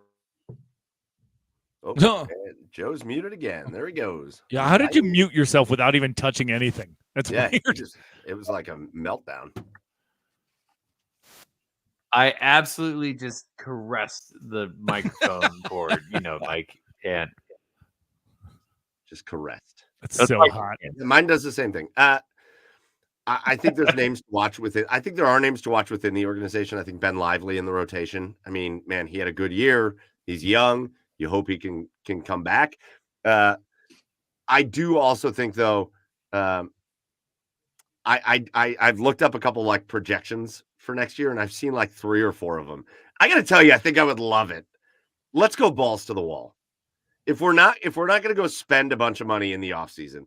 Oh, Joe's muted again. There he goes. Yeah, how did you mute yourself without even touching anything? That's weird. It was like a meltdown. I absolutely just caressed the microphone cord, you know, like, and just caressed. It's so like, hot. Mine does the same thing. I think there's names to watch with it. I think there are names to watch within the organization. I think Ben Lively in the rotation. I mean, man, he had a good year. He's young. You hope he can come back. I do also think, though, I've looked up a couple like projections for next year, and I've seen like 3 or 4 of them. I got to tell you, I think I would love it. Let's go balls to the wall. If we're not going to go spend a bunch of money in the offseason,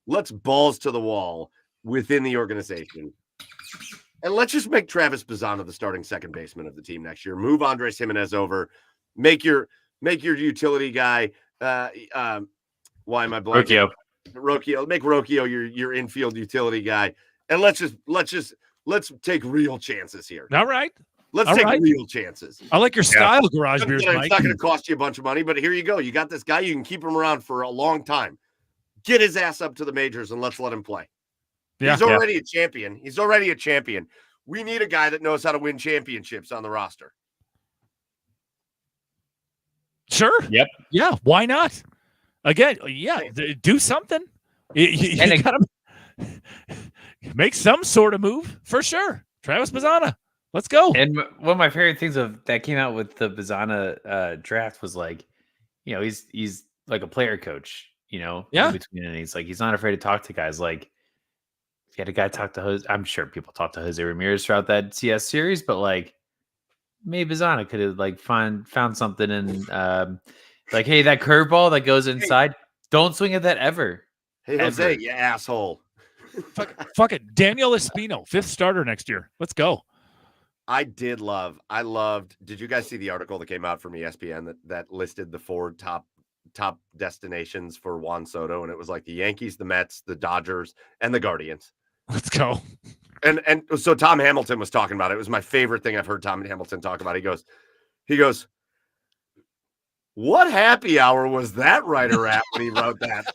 let's balls to the wall within the organization. And let's just make Travis Bazzana the starting second baseman of the team next year. Move Andres Jimenez over. Make your utility guy. Why am I blanking? Rocchio. Make Rocchio your infield utility guy. And let's take real chances here. All right. Let's take real chances. I like your style, Garage Beers, Mike. It's not going to cost you a bunch of money, but here you go. You got this guy. You can keep him around for a long time. Get his ass up to the majors and let's let him play. Yeah, he's already a champion. He's already a champion. We need a guy that knows how to win championships on the roster. Sure. Yep. Yeah. Why not? Again, yeah. Do something. You gotta make some sort of move for sure. Travis Bazzana. Let's go. And one of my favorite things that came out with the Bazzana draft was like, you know, he's like a player coach, you know, in between innings. Like, he's not afraid to talk to guys. Like, if you had a guy talk to Jose, I'm sure people talked to Jose Ramirez throughout that CS series, but like, maybe Bazzana could have like found something in like, hey, that curveball that goes inside, don't swing at that ever. Hey, Jose, you asshole. Fuck it. Daniel Espino, 5th starter next year. Let's go. I loved. Did you guys see the article that came out from ESPN that listed the 4 top destinations for Juan Soto? And it was like the Yankees, the Mets, the Dodgers, and the Guardians. Let's go. And so Tom Hamilton was talking about it. It was my favorite thing I've heard Tom Hamilton talk about. He goes, what happy hour was that writer at when he wrote that?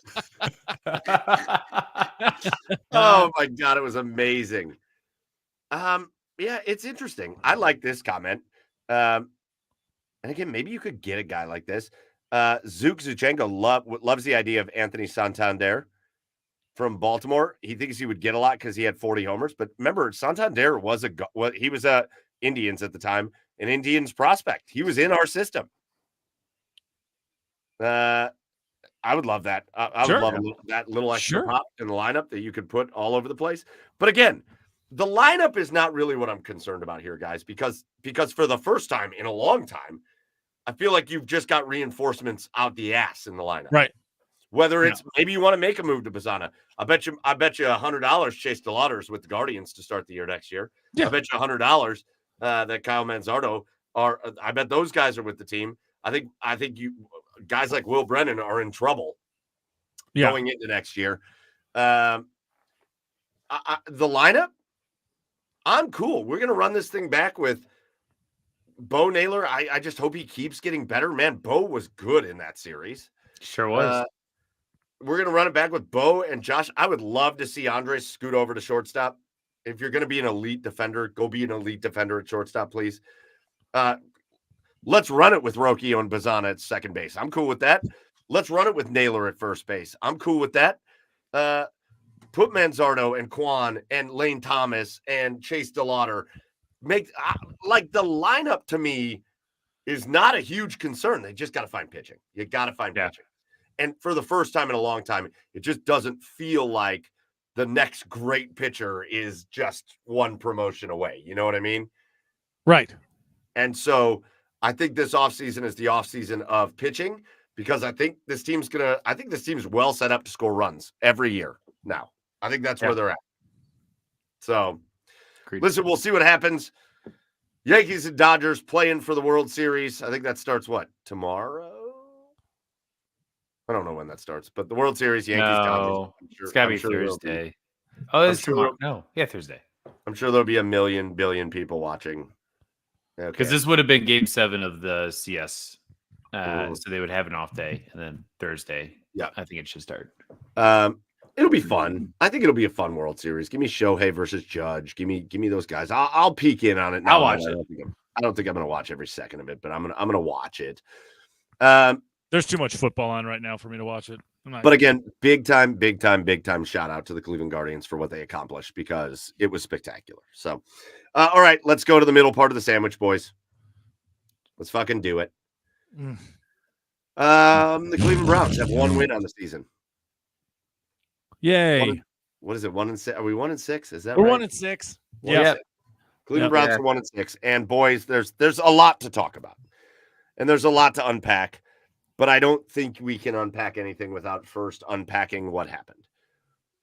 Oh my God, it was amazing. Yeah, it's interesting. I like this comment. And again, maybe you could get a guy like this. Zook Zuchenko loves the idea of Anthony Santander from Baltimore. He thinks he would get a lot because he had 40 homers. But remember, Santander was a Indians at the time, an Indians prospect. He was in our system. I I would love that. I Sure. would love that little extra Sure. pop in the lineup that you could put all over the place. But again, the lineup is not really what I'm concerned about here, guys, because for the first time in a long time, I feel like you've just got reinforcements out the ass in the lineup. Right. Whether it's maybe you want to make a move to Bazzana. I bet you $100 Chase DeLauder's with the Guardians to start the year next year. Yeah. I bet you $100 that Kyle Manzardo are. I bet those guys are with the team. I think you guys like Will Brennan are in trouble going into next year. The lineup, I'm cool. We're gonna run this thing back with Bo Naylor. I just hope he keeps getting better. Man, Bo was good in that series. Sure was. We're going to run it back with Bo and Josh. I would love to see Andres scoot over to shortstop. If you're going to be an elite defender, go be an elite defender at shortstop, please. Let's run it with Rocky and Bazzana at second base. I'm cool with that. Let's run it with Naylor at first base. I'm cool with that. Put Manzardo and Quan and Lane Thomas and Chase DeLauder. Like the lineup to me is not a huge concern. They just got to find pitching. You got to find pitching. And for the first time in a long time, it just doesn't feel like the next great pitcher is just one promotion away. You know what I mean? Right. And so I think this offseason is the offseason of pitching because I think this team's well set up to score runs every year now. I think that's where they're at. So listen, we'll see what happens. Yankees and Dodgers playing for the World Series. I think that starts tomorrow? I don't know when that starts, but the World Series, Yankees, Dodgers. It's got to be Thursday. Oh, it's tomorrow. No, Thursday. I'm sure there'll be a billion people watching. Because this would have been Game 7 of the CS, so they would have an off day, and then Thursday. Yeah, I think it should start. It'll be fun. I think it'll be a fun World Series. Give me Shohei versus Judge. Give me those guys. I'll peek in on it. I'll watch it. I don't think I'm going to watch every second of it, but I'm gonna watch it. There's too much football on right now for me to watch it. But again, big time shout out to the Cleveland Guardians for what they accomplished because it was spectacular. So, all right, let's go to the middle part of the sandwich, boys. Let's fucking do it. The Cleveland Browns have one win on the season. Yay. What is it? 1-6? Are we 1-6? Is that We're right? 1-6. Yeah. Cleveland Browns are 1-6. And boys, there's a lot to talk about. And there's a lot to unpack. But I don't think we can unpack anything without first unpacking what happened.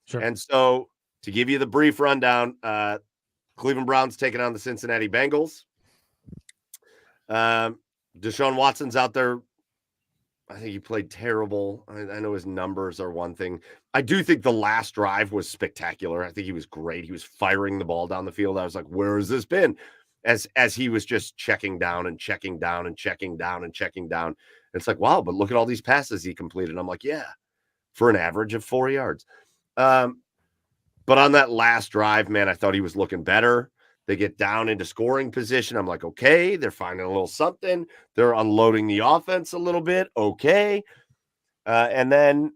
Sure. And so to give you the brief rundown, Cleveland Browns taking on the Cincinnati Bengals. Deshaun Watson's out there. I think he played terrible. I know his numbers are one thing. I do think the last drive was spectacular. I think he was great. He was firing the ball down the field. I was like, where has this been? As he was just checking down and checking down and checking down and checking down. It's like, wow, but look at all these passes he completed. I'm like, yeah, for an average of 4 yards. But on that last drive, man, I thought he was looking better. They get down into scoring position. I'm like, okay, they're finding a little something. They're unloading the offense a little bit. Okay. And then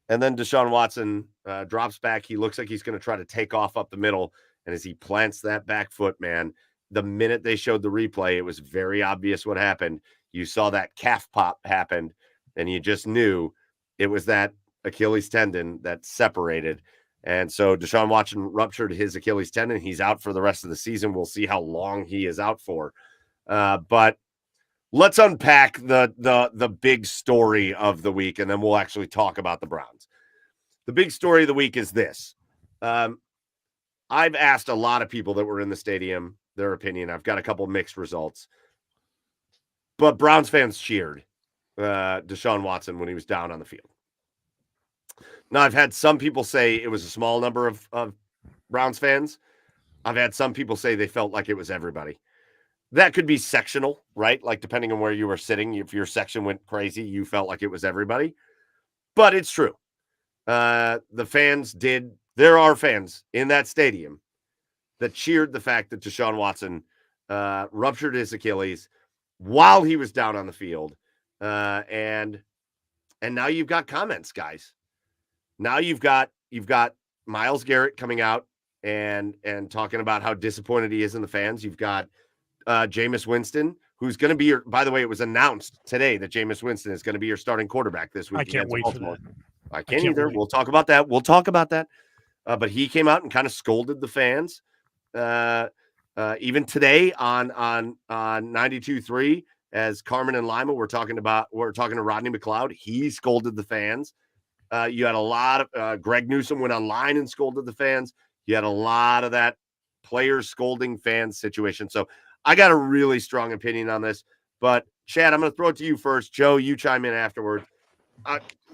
Deshaun Watson drops back. He looks like he's going to try to take off up the middle. And as he plants that back foot, man, the minute they showed the replay, it was very obvious what happened. You saw that calf pop happened, and you just knew it was that Achilles tendon that separated. And so Deshaun Watson ruptured his Achilles tendon. He's out for the rest of the season. We'll see how long he is out for. But let's unpack the big story of the week, and then we'll actually talk about the Browns. The big story of the week is this. I've asked a lot of people that were in the stadium their opinion. I've got a couple mixed results. But Browns fans cheered Deshaun Watson when he was down on the field. Now, I've had some people say it was a small number of Browns fans. I've had some people say they felt like it was everybody. That could be sectional, right? Like, depending on where you were sitting, if your section went crazy, you felt like it was everybody. But it's true. The fans did. There are fans in that stadium that cheered the fact that Deshaun Watson ruptured his Achilles while he was down on the field. And now you've got comments, guys. Now you've got Myles Garrett coming out and talking about how disappointed he is in the fans. You've got Jameis Winston, who's going to be by the way, it was announced today that Jameis Winston is going to be your starting quarterback this week. I can't wait for that. I can't either. Wait. We'll talk about that. But he came out and kind of scolded the fans. Even today on 92.3, as Carmen and Lima we're talking to Rodney McLeod. He scolded the fans. You had a lot of Greg Newsome went online and scolded the fans. You had a lot of that players scolding fans situation. So I got a really strong opinion on this. But Chad, I'm going to throw it to you first. Joe, you chime in afterward.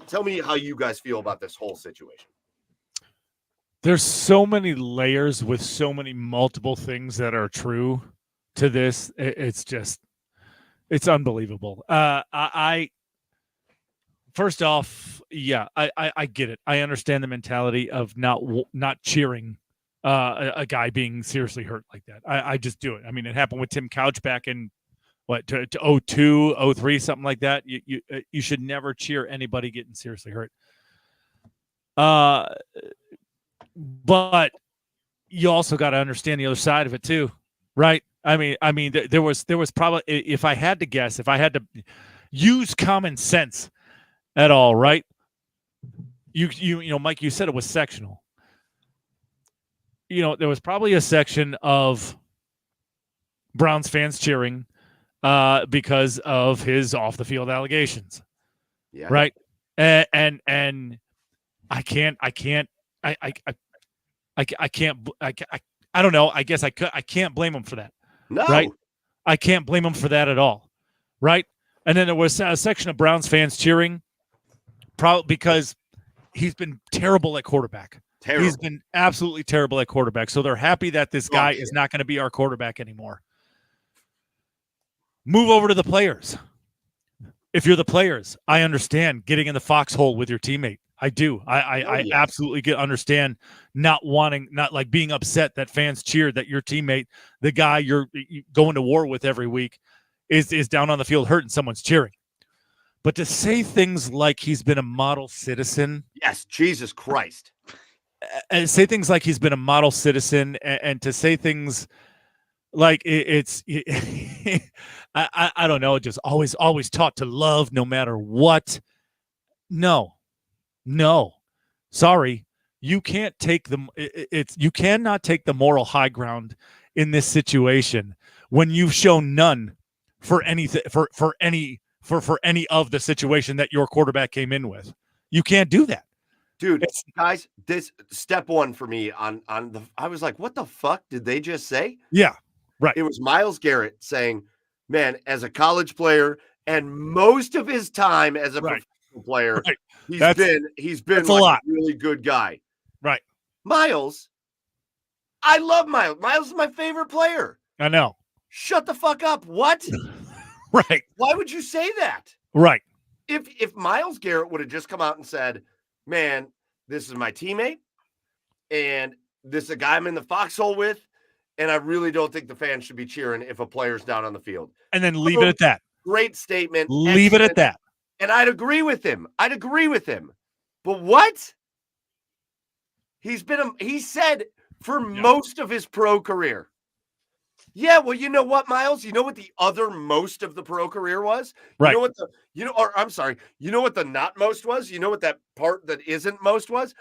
Tell me how you guys feel about this whole situation. There's so many layers with so many multiple things that are true to this. It's unbelievable. First off, yeah, I get it. I understand the mentality of not cheering a guy being seriously hurt like that. I just do it. I mean, it happened with Tim Couch back in to 02, 03, something like that. You should never cheer anybody getting seriously hurt. But you also got to understand the other side of it too, right? I mean, there was probably, if I had to guess, if I had to use common sense at all, right? You know, Mike, you said it was sectional. You know, there was probably a section of Browns fans cheering because of his off the field allegations. Yeah. Right. And I don't know. I guess I can't blame him for that. No. Right. I can't blame him for that at all. Right. And then there was a section of Browns fans cheering probably because he's been terrible at quarterback. Terrible. He's been absolutely terrible at quarterback. So they're happy that this guy is not going to be our quarterback anymore. Move over to the players. If you're the players, I understand getting in the foxhole with your teammate. I do. I absolutely understand not like being upset that fans cheered that your teammate, the guy you're going to war with every week, is down on the field hurt and someone's cheering. But to say things like he's been a model citizen. Yes, Jesus Christ. And say things like he's been a model citizen and to say things like I don't know, just always taught to love no matter what. No, sorry. You can't take you cannot take the moral high ground in this situation when you've shown none for anything, for any of the situation that your quarterback came in with. You can't do that. Dude, guys, this step one for me I was like, what the fuck did they just say? Yeah, right. It was Myles Garrett saying, man, as a college player and most of his time as a professional player, he's been like a really good guy. Right. Myles, I love Myles. Myles is my favorite player. I know. Shut the fuck up. What? Right. Why would you say that? Right. If Myles Garrett would have just come out and said, man, this is my teammate, and this is a guy I'm in the foxhole with, and I really don't think the fans should be cheering if a player's down on the field. And then leave it at that. Great statement. Leave it at that. And I'd agree with him. But what? He said for most of his pro career. Yeah, well, you know what, Myles? You know what the other most of the pro career was? Right. You know what the not most was? You know what that part that isn't most was?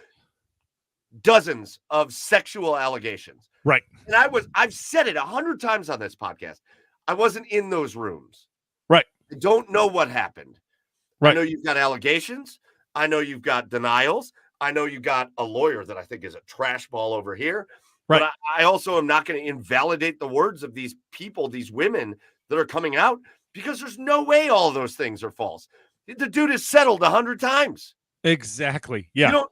Dozens of sexual allegations. Right. And I've said it 100 times on this podcast. I wasn't in those rooms. Right. I don't know what happened. Right. I know you've got allegations. I know you've got denials. I know you got a lawyer that I think is a trash ball over here. Right. But I also am not going to invalidate the words of these people, these women that are coming out, because there's no way all those things are false. The dude is settled 100 times. Exactly. Yeah.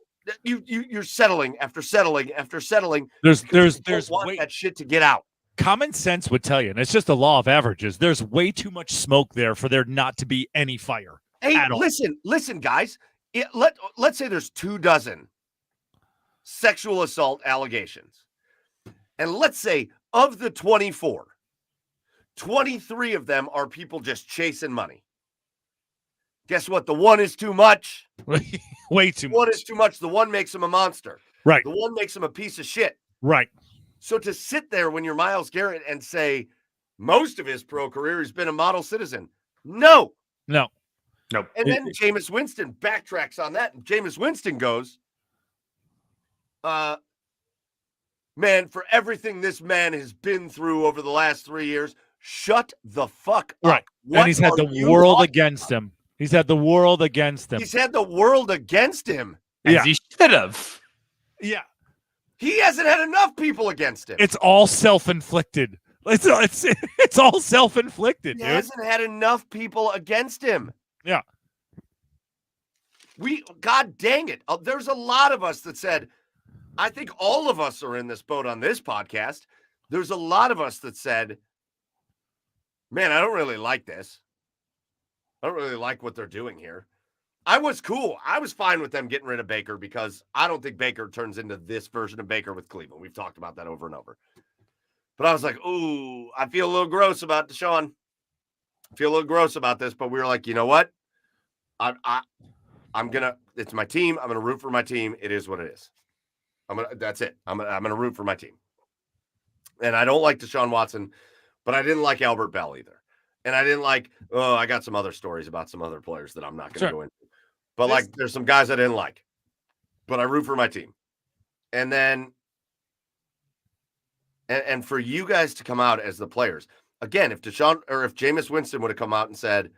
You're settling after settling after settling. There's that shit to get out. Common sense would tell you, and it's just the law of averages. There's way too much smoke there for there not to be any fire. Hey, listen, guys. Let's say there's 24 sexual assault allegations. And let's say of the 24, 23 of them are people just chasing money. Guess what? The one is too much. Way too much. One is too much. The one makes him a monster. Right. The one makes him a piece of shit. Right. So to sit there when you're Myles Garrett and say, Most of his pro career, he's been a model citizen. No. No. Nope. And then Jameis Winston backtracks on that. And Jameis Winston goes, man, for everything this man has been through over the last 3 years, shut the fuck up. Right. What and he's had are the you world talking against about? him. He's had the world against him. He's had the world against him. As he should have. Yeah. He hasn't had enough people against him. It's all self-inflicted. It's all self-inflicted, He dude. hasn't had enough people against him. Yeah. God dang it. There's a lot of us that said, I think all of us are in this boat on this podcast. There's a lot of us that said, man, I don't really like this. I don't really like what they're doing here. I was cool. I was fine with them getting rid of Baker because I don't think Baker turns into this version of Baker with Cleveland. We've talked about that over and over. But I was like, ooh, I feel a little gross about Deshaun. I feel a little gross about this, but we were like, you know what? It's my team. I'm gonna root for my team. It is what it is. That's it. I'm gonna root for my team. And I don't like Deshaun Watson, but I didn't like Albert Bell either. And I didn't like, I got some other stories about some other players that I'm not gonna go into. But there's some guys I didn't like. But I root for my team. And then and for you guys to come out as the players, again, if Jameis Winston would have come out and said,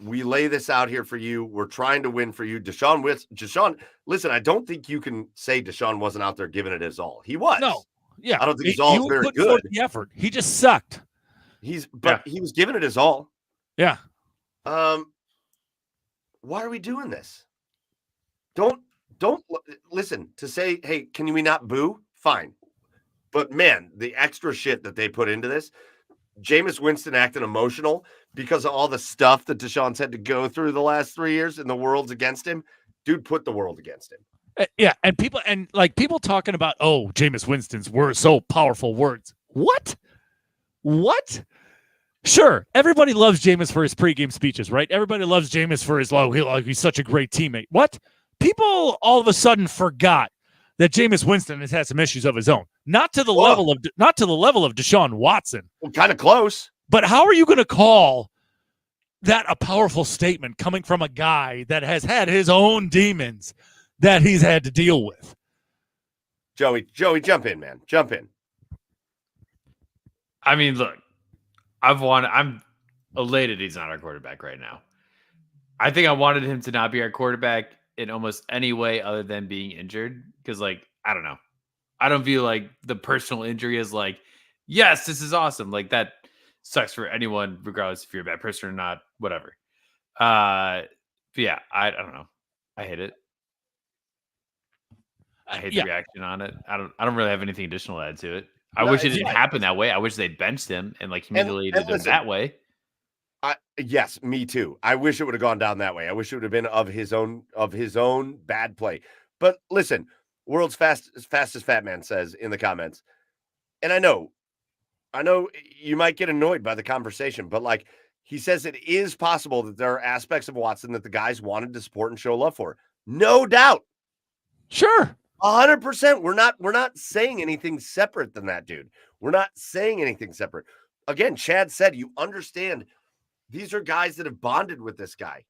we lay this out here for you. We're trying to win for you. Deshaun, listen, I don't think you can say Deshaun wasn't out there giving it his all. He was. No. Yeah. I don't think he's all very good. The effort. He just sucked. He was giving it his all. Yeah. Why are we doing this? Don't listen to say, hey, can we not boo? Fine. But man, the extra shit that they put into this, Jameis Winston acting emotional because of all the stuff that Deshaun's had to go through the last 3 years and the world's against him. Dude, put the world against him. Yeah, and people talking about, Jameis Winston's words, so powerful words. What? Sure, everybody loves Jameis for his pregame speeches, right? Everybody loves Jameis for his he's such a great teammate. What? People all of a sudden forgot that Jameis Winston has had some issues of his own. Not to the level of Deshaun Watson. Well, kind of close. But how are you going to call that a powerful statement coming from a guy that has had his own demons that he's had to deal with? Joey, jump in, man. Jump in. I mean, look, I'm elated he's not our quarterback right now. I think I wanted him to not be our quarterback in almost any way other than being injured. Because, I don't know. I don't feel like the personal injury is yes, this is awesome. That sucks for anyone, regardless if you're a bad person or not, whatever. But yeah, I don't know. I hate it. I hate the reaction on it. I don't really have anything additional to add to it. I wish it didn't happen that way. I wish they benched him and humiliated him that way. Yes, me too. I wish it would have gone down that way. I wish it would have been of his own bad play. But listen, world's fastest fat man says in the comments, and I know you might get annoyed by the conversation, but he says it is possible that there are aspects of Watson that the guys wanted to support and show love for. No doubt. Sure. 100%. We're not saying anything separate than that, dude. We're not saying anything separate. Again, Chad said, you understand these are guys that have bonded with this guy.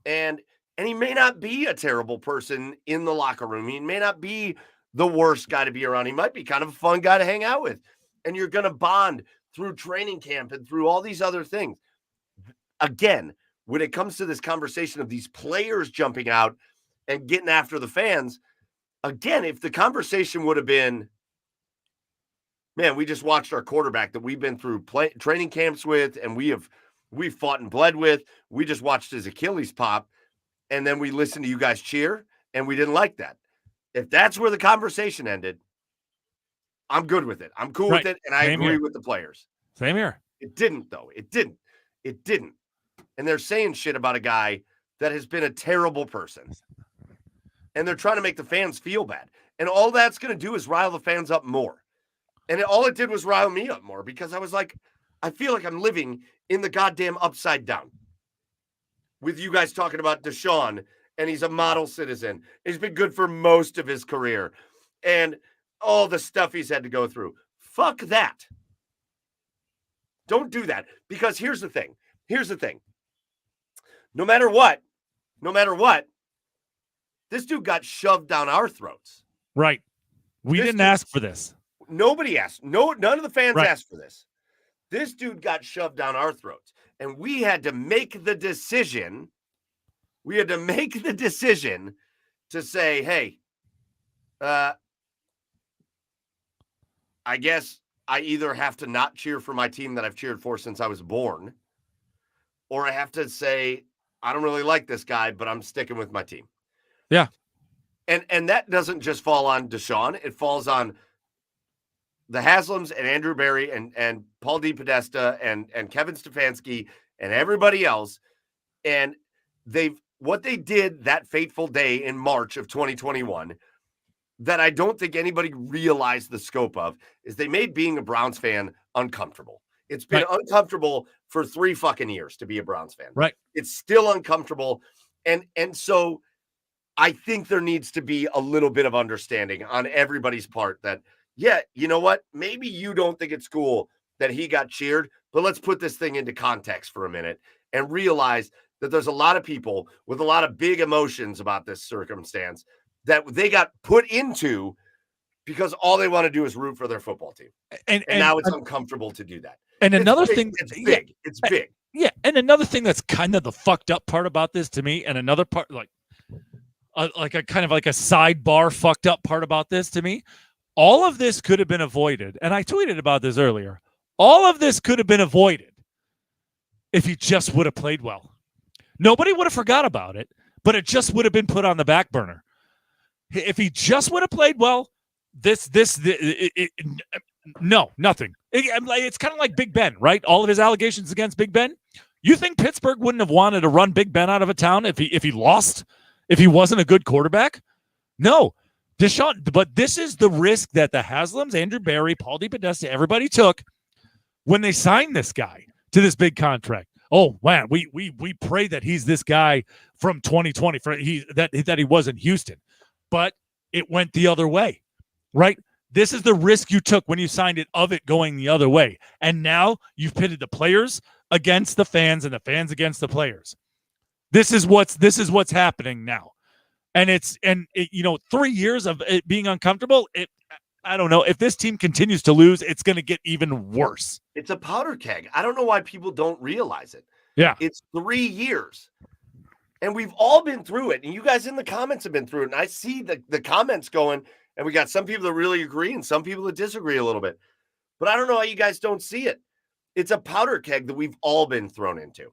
And he may not be a terrible person in the locker room. He may not be the worst guy to be around. He might be kind of a fun guy to hang out with. And you're going to bond through training camp and through all these other things. Again, when it comes to this conversation of these players jumping out and getting after the fans, again, if the conversation would have been, man, we just watched our quarterback that we've been through training camps with, and we've fought and bled with. We just watched his Achilles pop, and then we listened to you guys cheer, and we didn't like that. If that's where the conversation ended, I'm good with it. I'm cool with it, and I agree with the players. Same here. It didn't, though. It didn't. And they're saying shit about a guy that has been a terrible person. And they're trying to make the fans feel bad. And all that's going to do is rile the fans up more. And all it did was rile me up more because I was like, I feel like I'm living in the goddamn upside down. With you guys talking about Deshaun, and he's a model citizen. He's been good for most of his career. And all the stuff he's had to go through. Fuck that. Don't do that, because here's the thing. No matter what, this dude got shoved down our throats. Right. We didn't ask for this. Nobody asked. None of the fans Right. asked for this. This dude got shoved down our throats, and we had to make the decision. To say, hey, I guess I either have to not cheer for my team that I've cheered for since I was born, or I have to say, I don't really like this guy, but I'm sticking with my team. Yeah. And that doesn't just fall on Deshaun. It falls on the Haslams and Andrew Berry and Paul DePodesta and Kevin Stefanski and everybody else. And what they did that fateful day in March of 2021 that I don't think anybody realized the scope of is they made being a Browns fan uncomfortable. It's been uncomfortable for 3 fucking years to be a Browns fan. Right. It's still uncomfortable. And so I think there needs to be a little bit of understanding on everybody's part that, yeah, you know what? Maybe you don't think it's cool that he got cheered, but let's put this thing into context for a minute and realize that there's a lot of people with a lot of big emotions about this circumstance that they got put into because all they want to do is root for their football team. And now it's uncomfortable to do that. And another thing, it's big. It's big. Yeah. And another thing that's kind of the fucked up part about this to me, and another part, like a kind of like a sidebar fucked up part about this to me, all of this could have been avoided. And I tweeted about this earlier. All of this could have been avoided if he just would have played well. Nobody would have forgot about it, but it just would have been put on the back burner. If he just would have played well, no, nothing. It's kind of like Big Ben, right? All of his allegations against Big Ben. You think Pittsburgh wouldn't have wanted to run Big Ben out of a town if he lost, if he wasn't a good quarterback? No. Deshaun, but this is the risk that the Haslams, Andrew Berry, Paul DePodesta, everybody took when they signed this guy to this big contract. Oh man, we pray that he's this guy from 2020 that he was in Houston, but it went the other way, right? This is the risk you took when you signed it of it going the other way, and now you've pitted the players against the fans and the fans against the players. This is what's happening now, and 3 years of it being uncomfortable. I don't know if this team continues to lose, it's going to get even worse. It's a powder keg. I don't know why people don't realize it. Yeah. It's 3 years. And we've all been through it. And you guys in the comments have been through it. And I see the comments going, and we got some people that really agree and some people that disagree a little bit. But I don't know how you guys don't see it. It's a powder keg that we've all been thrown into.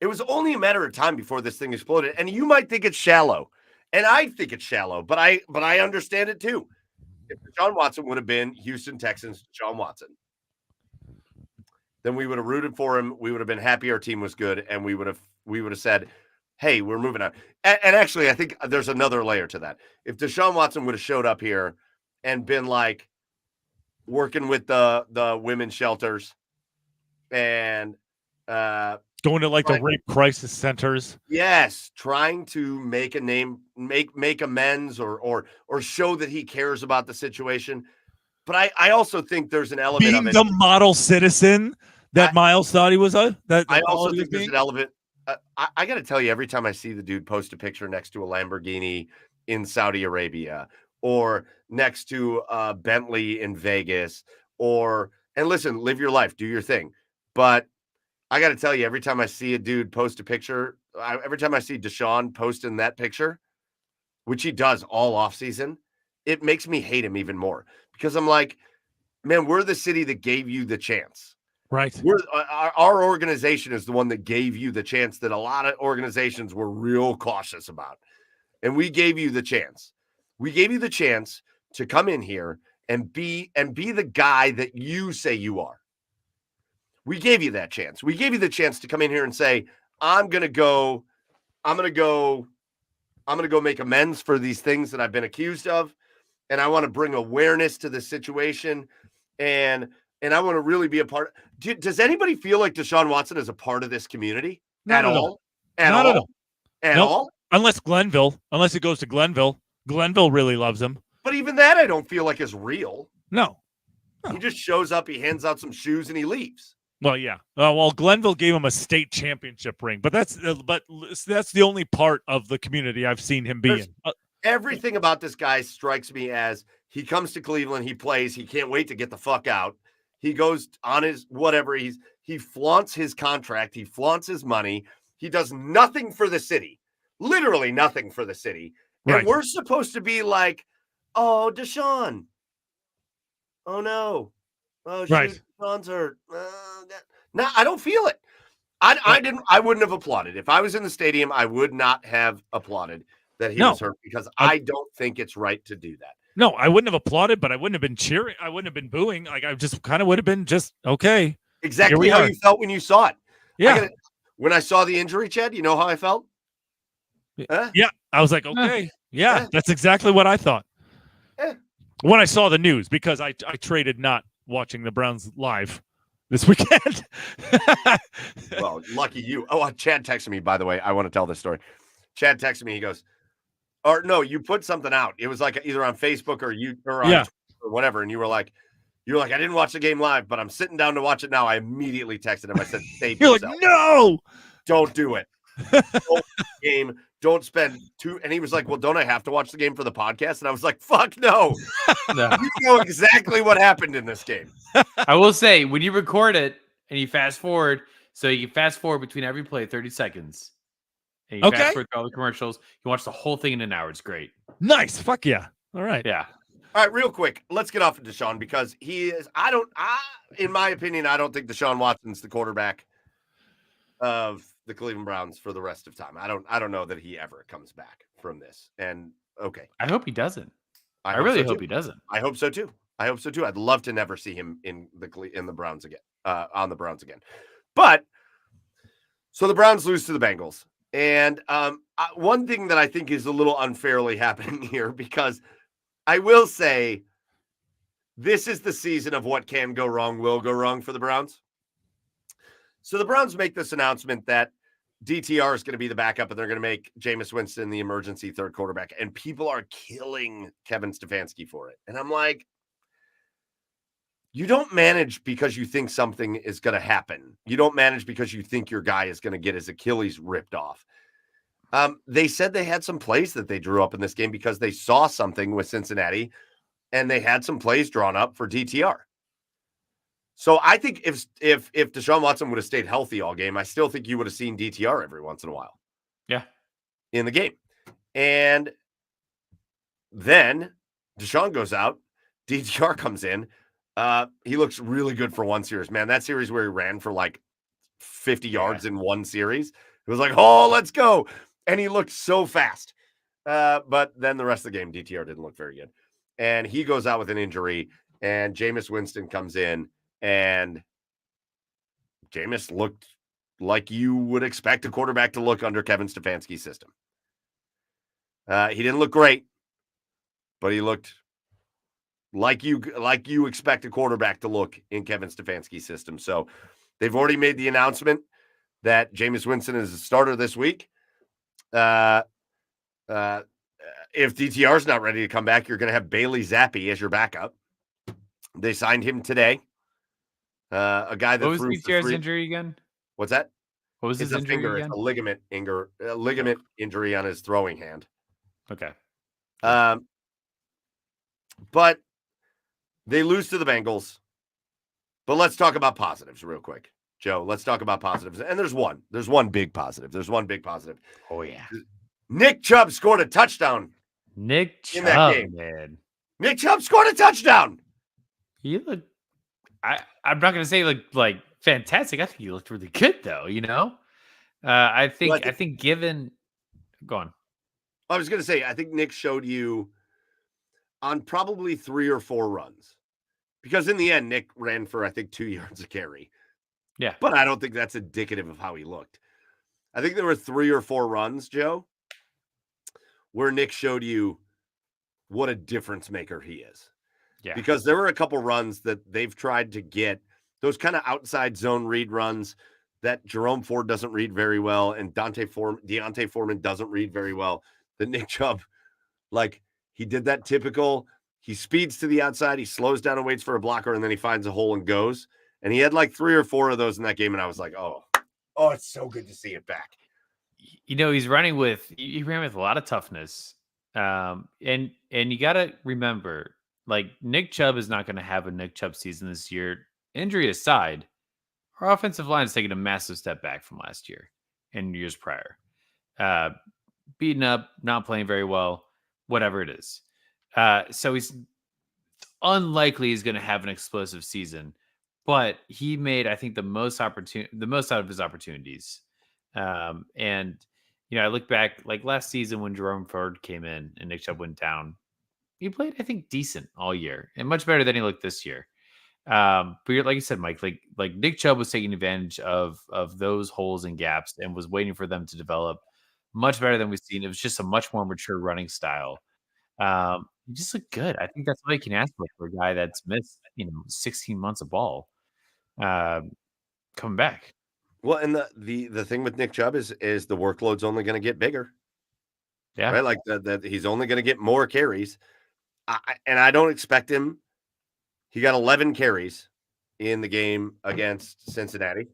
It was only a matter of time before this thing exploded. And you might think it's shallow. And I think it's shallow, but I understand it too. If Deshaun Watson would have been Houston Texans Deshaun Watson, then we would have rooted for him. We would have been happy our team was good, and we would have said, hey, we're moving on. And actually, I think there's another layer to that. If Deshaun Watson would have showed up here and been like working with the women's shelters and going to like the rape crisis centers. Yes, trying to make a name, make amends or show that he cares about the situation. But I also think there's an element being of it. The model citizen that Miles thought he was. I also think there's an element. I got to tell you, every time I see the dude post a picture next to a Lamborghini in Saudi Arabia or next to a Bentley in Vegas, and listen, live your life, do your thing. But I got to tell you, every time I see a dude post a picture, every time I see Deshaun posting that picture, which he does all offseason, it makes me hate him even more because I'm like, man, we're the city that gave you the chance. Right. Our organization is the one that gave you the chance that a lot of organizations were real cautious about. And we gave you the chance. We gave you the chance to come in here and be the guy that you say you are. We gave you that chance. We gave you the chance to come in here and say, I'm going to go make amends for these things that I've been accused of. And I want to bring awareness to the situation. And I want to really be a part. Does anybody feel like Deshaun Watson is a part of this community? Not at all. At all? Unless it goes to Glenville. Glenville really loves him. But even that I don't feel like is real. No. He just shows up, he hands out some shoes, and he leaves. Well, yeah. Well, Glenville gave him a state championship ring, but that's the only part of the community I've seen him be in. Everything about this guy strikes me as he comes to Cleveland, he plays, he can't wait to get the fuck out. He goes on his whatever, he flaunts his contract, he flaunts his money. He does nothing for the city, literally nothing for the city. And Right. we're supposed to be like, oh, Deshaun. Oh, no. Oh, shoot, Right. Deshaun's hurt. No, I don't feel it. I wouldn't have applauded. If I was in the stadium, I would not have applauded that he was hurt because I don't think it's right to do that. No, I wouldn't have applauded, but I wouldn't have been cheering. I wouldn't have been booing. Like I just kind of would have been just okay. Exactly how you felt when you saw it. Yeah. When I saw the injury, Chad, you know how I felt? Yeah. I was like, okay. Yeah, that's exactly what I thought. When I saw the news, because I traded not watching the Browns live this weekend. Well, lucky you. Oh, Chad texted me, by the way. I want to tell this story. Chad texted me. He goes, or no, you put something out. It was like either on Facebook or on Twitter or whatever. And you were like, I didn't watch the game live, but I'm sitting down to watch it now. I immediately texted him. I said, save You're yourself. like, no, don't do it. Don't game. Don't spend two. And he was like, well, don't I have to watch the game for the podcast? And I was like, fuck no. No. You know exactly what happened in this game. I will say, when you record it and you fast forward, so you can fast forward between every play 30 seconds. And you fast forward through all the commercials. You watch the whole thing in an hour. It's great. Nice. Fuck yeah. All right. Yeah. All right, real quick. Let's get off of Deshaun because in my opinion, I don't think Deshaun Watson's the quarterback of the Cleveland Browns for the rest of time. I don't know that he ever comes back from this. And okay. I hope he doesn't. I hope really so hope too. He doesn't. I hope so too. I'd love to never see him in the Browns again, on the Browns again. But so the Browns lose to the Bengals. And one thing that I think is a little unfairly happening here, because I will say this is the season of what can go wrong, will go wrong for the Browns. So the Browns make this announcement that DTR is going to be the backup and they're going to make Jameis Winston the emergency third quarterback. And people are killing Kevin Stefanski for it. And I'm like, you don't manage because you think something is going to happen. You don't manage because you think your guy is going to get his Achilles ripped off. They said they had some plays that they drew up in this game because they saw something with Cincinnati and they had some plays drawn up for DTR. So I think if Deshaun Watson would have stayed healthy all game, I still think you would have seen DTR every once in a while. Yeah. In the game. And then Deshaun goes out, DTR comes in. He looks really good for one series, man. That series where he ran for like 50 yards in one series, it was like, oh, let's go. And he looked so fast. But then the rest of the game, DTR didn't look very good. And he goes out with an injury, and Jameis Winston comes in, and Jameis looked like you would expect a quarterback to look under Kevin Stefanski's system. He didn't look great, but he looked like you expect a quarterback to look in Kevin Stefanski's system. So they've already made the announcement that Jameis Winston is a starter this week. If DTR is not ready to come back, you're going to have Bailey Zappi as your backup. They signed him today. A guy that what was DTR's injury again? What's that? What was his injury again? It's a ligament injury on his throwing hand. Okay. But they lose to the Bengals. But let's talk about positives real quick. Joe, let's talk about positives. And there's one big positive. Oh, yeah. Nick Chubb scored a touchdown. Nick Chubb, in that game. Man. Nick Chubb scored a touchdown. He looked, I'm not going to say like fantastic. I think he looked really good though, you know? I think given, go on. I was going to say, I think Nick showed you on probably 3 or 4 runs, because in the end, Nick ran for, I think, 2 yards a carry. Yeah. But I don't think that's indicative of how he looked. I think there were 3 or 4 runs, Joe, where Nick showed you what a difference maker he is. Yeah. Because there were a couple runs that they've tried to get, those kind of outside zone read runs that Jerome Ford doesn't read very well and Deontay Foreman doesn't read very well. That Nick Chubb, like, he did that typical He speeds to the outside, he slows down and waits for a blocker, and then he finds a hole and goes. And he had like 3 or 4 of those in that game, and I was like, oh, it's so good to see it back. He ran with a lot of toughness. And you got to remember, like, Nick Chubb is not going to have a Nick Chubb season this year. Injury aside, our offensive line is taking a massive step back from last year and years prior. Beaten up, not playing very well, whatever it is. So he's unlikely he's going to have an explosive season, but he made, I think, the most out of his opportunities. And I look back, like last season when Jerome Ford came in and Nick Chubb went down, he played, I think, decent all year and much better than he looked this year. But like you said, Mike, like Nick Chubb was taking advantage of those holes and gaps and was waiting for them to develop much better than we've seen. It was just a much more mature running style. He just looked good. I think that's all you can ask for a guy that's missed 16 months of ball coming back. Well, and the thing with Nick Chubb is the workload's only going to get bigger. Yeah. Right? Like that he's only going to get more carries. And I don't expect him. He got 11 carries in the game against Cincinnati.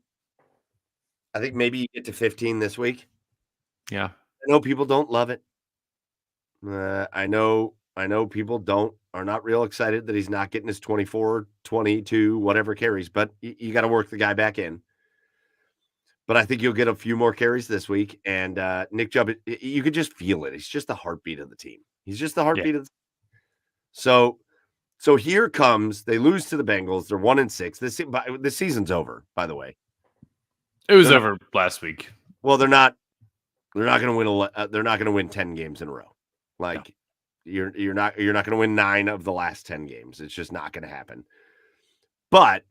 I think maybe you get to 15 this week. Yeah. I know people don't love it. I know people are not real excited that he's not getting his 24, 22, whatever carries, but you got to work the guy back in. But I think you'll get a few more carries this week. And Nick Chubb, you could just feel it. He's just the heartbeat of the team. He's just the heartbeat of the team. So here comes, they lose to the Bengals. They're 1-6. This season's over, by the way. It was over last week. Well, they're not going to win. They're not going to win 10 games in a row. Like you're not going to win 9 of the last 10 games. It's just not going to happen. But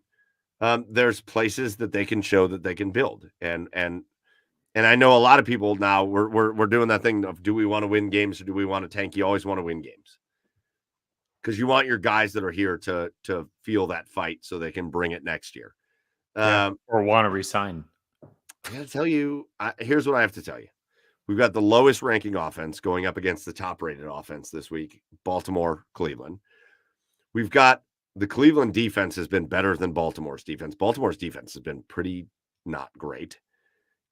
there's places that they can show that they can build, and I know a lot of people now we're doing that thing of, do we want to win games or do we want to tank? You always want to win games because you want your guys that are here to feel that fight so they can bring it next year, or want to resign. I gotta tell you, here's what I have to tell you. We've got the lowest ranking offense going up against the top rated offense this week, Baltimore, Cleveland. We've got the Cleveland defense has been better than Baltimore's defense. Baltimore's defense has been pretty not great.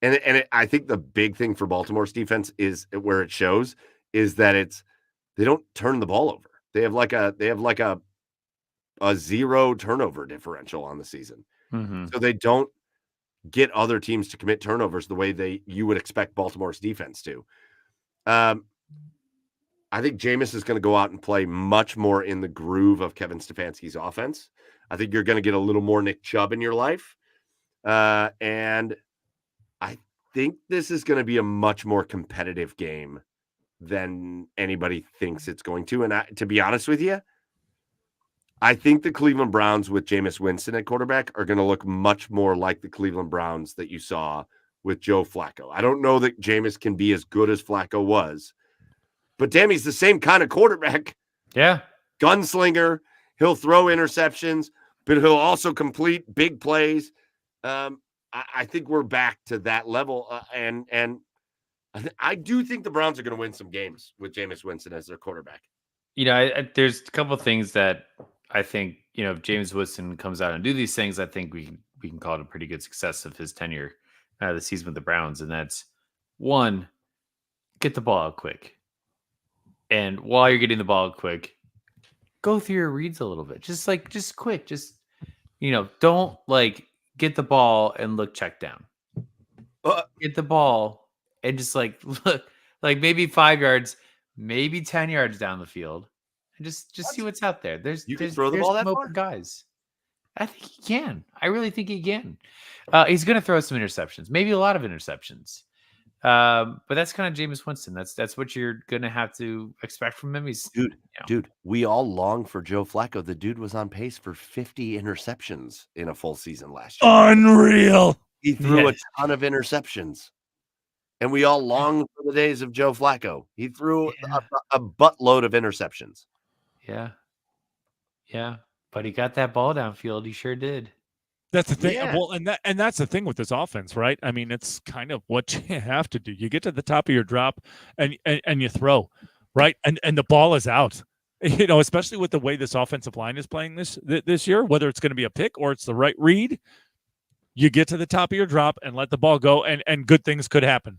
And I think the big thing for Baltimore's defense is where it shows is that they don't turn the ball over. They have like a 0 turnover differential on the season. Mm-hmm. So they don't get other teams to commit turnovers the way you would expect Baltimore's defense to. I think Jameis is going to go out and play much more in the groove of Kevin Stefanski's offense. I think you're going to get a little more Nick Chubb in your life. And I think this is going to be a much more competitive game than anybody thinks it's going to. And to be honest with you, I think the Cleveland Browns with Jameis Winston at quarterback are going to look much more like the Cleveland Browns that you saw with Joe Flacco. I don't know that Jameis can be as good as Flacco was, but damn, he's the same kind of quarterback. Yeah. Gunslinger. He'll throw interceptions, but he'll also complete big plays. I think we're back to that level. And I do think the Browns are going to win some games with Jameis Winston as their quarterback. There's a couple of things that I think, if Jameis Winston comes out and do these things, I think we can call it a pretty good success of his tenure this season with the Browns. And that's, one, get the ball out quick. And while you're getting the ball out quick, go through your reads a little bit. Just quick. Just, don't get the ball and look check down. Get the ball and just look, maybe 5 yards, maybe 10 yards down the field. And just see what's out there. There's throw the ball that far? Guys. I think he can. I really think he can. He's going to throw some interceptions, maybe a lot of interceptions. But that's kind of Jameis Winston. That's what you're going to have to expect from him. Dude, we all long for Joe Flacco. The dude was on pace for 50 interceptions in a full season last year. Unreal. He threw a ton of interceptions. And we all long for the days of Joe Flacco. He threw a buttload of interceptions. Yeah. Yeah. But he got that ball downfield. He sure did. That's the thing. Yeah. Well, and that's the thing with this offense, right? I mean, it's kind of what you have to do. You get to the top of your drop and you throw, right? And the ball is out. especially with the way this offensive line is playing this year, whether it's going to be a pick or it's the right read, you get to the top of your drop and let the ball go, and good things could happen,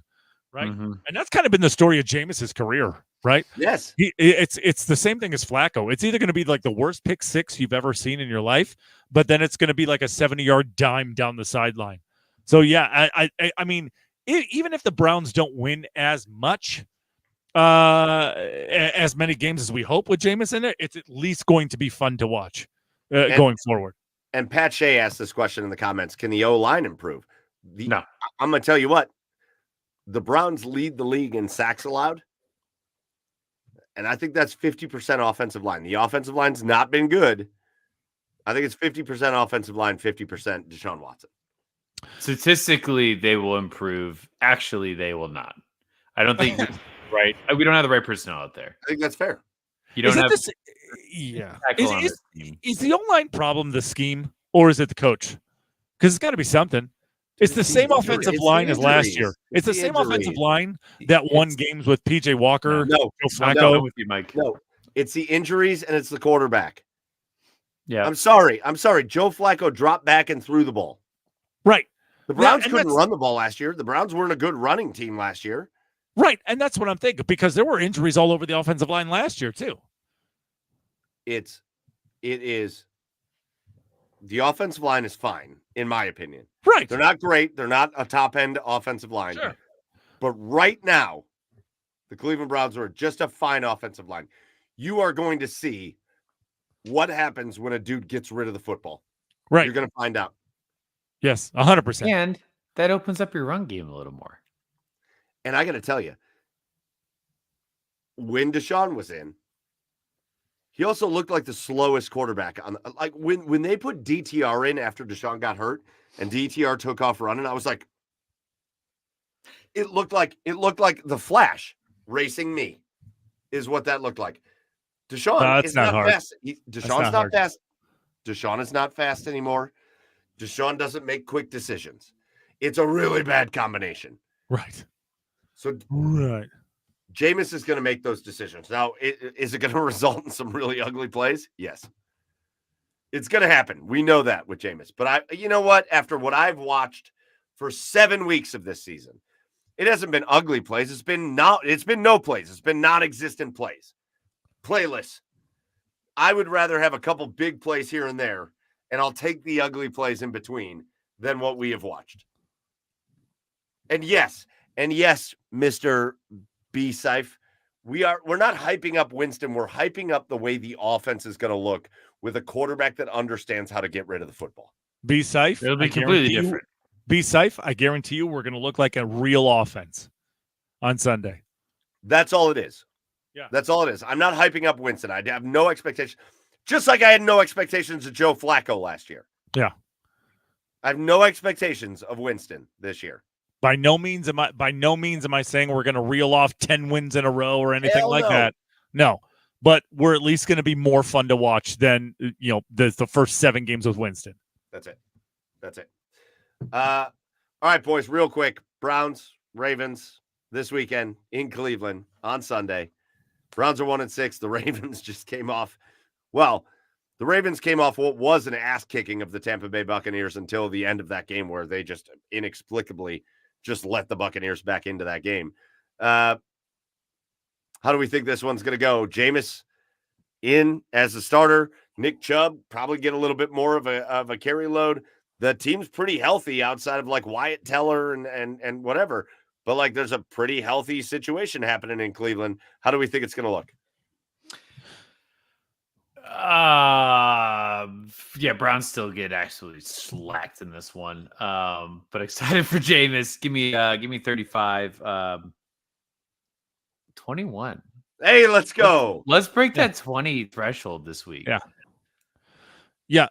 right? Mm-hmm. And that's kind of been the story of Jameis's career, right? Yes. It's the same thing as Flacco. It's either going to be like the worst pick six you've ever seen in your life, but then it's going to be like a 70-yard dime down the sideline. So yeah, I mean, even if the Browns don't win as much, as many games as we hope with Jameis in it, it's at least going to be fun to watch going forward. And Pat Shea asked this question in the comments: can the O-line improve? No. I'm going to tell you what. The Browns lead the league in sacks allowed, and I think that's 50% offensive line. The offensive line's not been good. I think it's 50% offensive line, 50% Deshaun Watson. Statistically, they will improve. Actually, they will not. I don't think right. We don't have the right personnel out there. I think that's fair. You don't have yeah. tackle on this team. Is the O-line problem the scheme, or is it the coach? Because it's got to be something. It's the same offensive line as last year. It's the same offensive line that won games with PJ Walker. No, Joe Flacco. With you, Mike. No, it's the injuries and it's the quarterback. Yeah. I'm sorry. Joe Flacco dropped back and threw the ball. Right. The Browns couldn't run the ball last year. The Browns weren't a good running team last year. Right. And that's what I'm thinking, because there were injuries all over the offensive line last year too. It is the offensive line is fine, in my opinion. Right. They're not great. They're not a top-end offensive line. Sure. But right now, the Cleveland Browns are just a fine offensive line. You are going to see what happens when a dude gets rid of the football. Right. You're going to find out. Yes, 100%. And that opens up your run game a little more. And I got to tell you, when Deshaun was in, he also looked like the slowest quarterback on. Like when they put DTR in after Deshaun got hurt and DTR took off running, I was like, it looked like the Flash racing me, is what that looked like. Deshaun is not fast. Deshaun's not fast. Deshaun is not fast anymore. Deshaun doesn't make quick decisions. It's a really bad combination. Right. So right. Jameis is going to make those decisions. Now, is it going to result in some really ugly plays? Yes. It's going to happen. We know that with Jameis. But you know what? After what I've watched for 7 weeks of this season, it hasn't been ugly plays. It's been no plays. It's been non-existent plays. Playless. I would rather have a couple big plays here and there, and I'll take the ugly plays in between than what we have watched. And yes, Mr. B. Seif, we're not hyping up Winston. We're hyping up the way the offense is going to look with a quarterback that understands how to get rid of the football. B. Seif, it'll be completely different. B. Seif, I guarantee you we're going to look like a real offense on Sunday. That's all it is. Yeah. That's all it is. I'm not hyping up Winston. I have no expectation. Just like I had no expectations of Joe Flacco last year. Yeah. I have no expectations of Winston this year. By no means am I saying we're going to reel off 10 wins in a row or anything like that. No. But we're at least going to be more fun to watch than, the first 7 games with Winston. That's it. All right, boys, real quick. Browns, Ravens this weekend in Cleveland on Sunday. Browns are 1-6. The Ravens just came off. Well, the Ravens came off what was an ass kicking of the Tampa Bay Buccaneers until the end of that game, where they just inexplicably just let the Buccaneers back into that game. How do we think this one's going to go? Jameis in as a starter. Nick Chubb probably get a little bit more of a carry load. The team's pretty healthy outside of like Wyatt Teller and whatever. But like there's a pretty healthy situation happening in Cleveland. How do we think it's going to look? Browns still get absolutely slacked in this one. But excited for Jameis. Give me 35. 21. Hey, let's go. Let's break that 20 threshold this week. Yeah.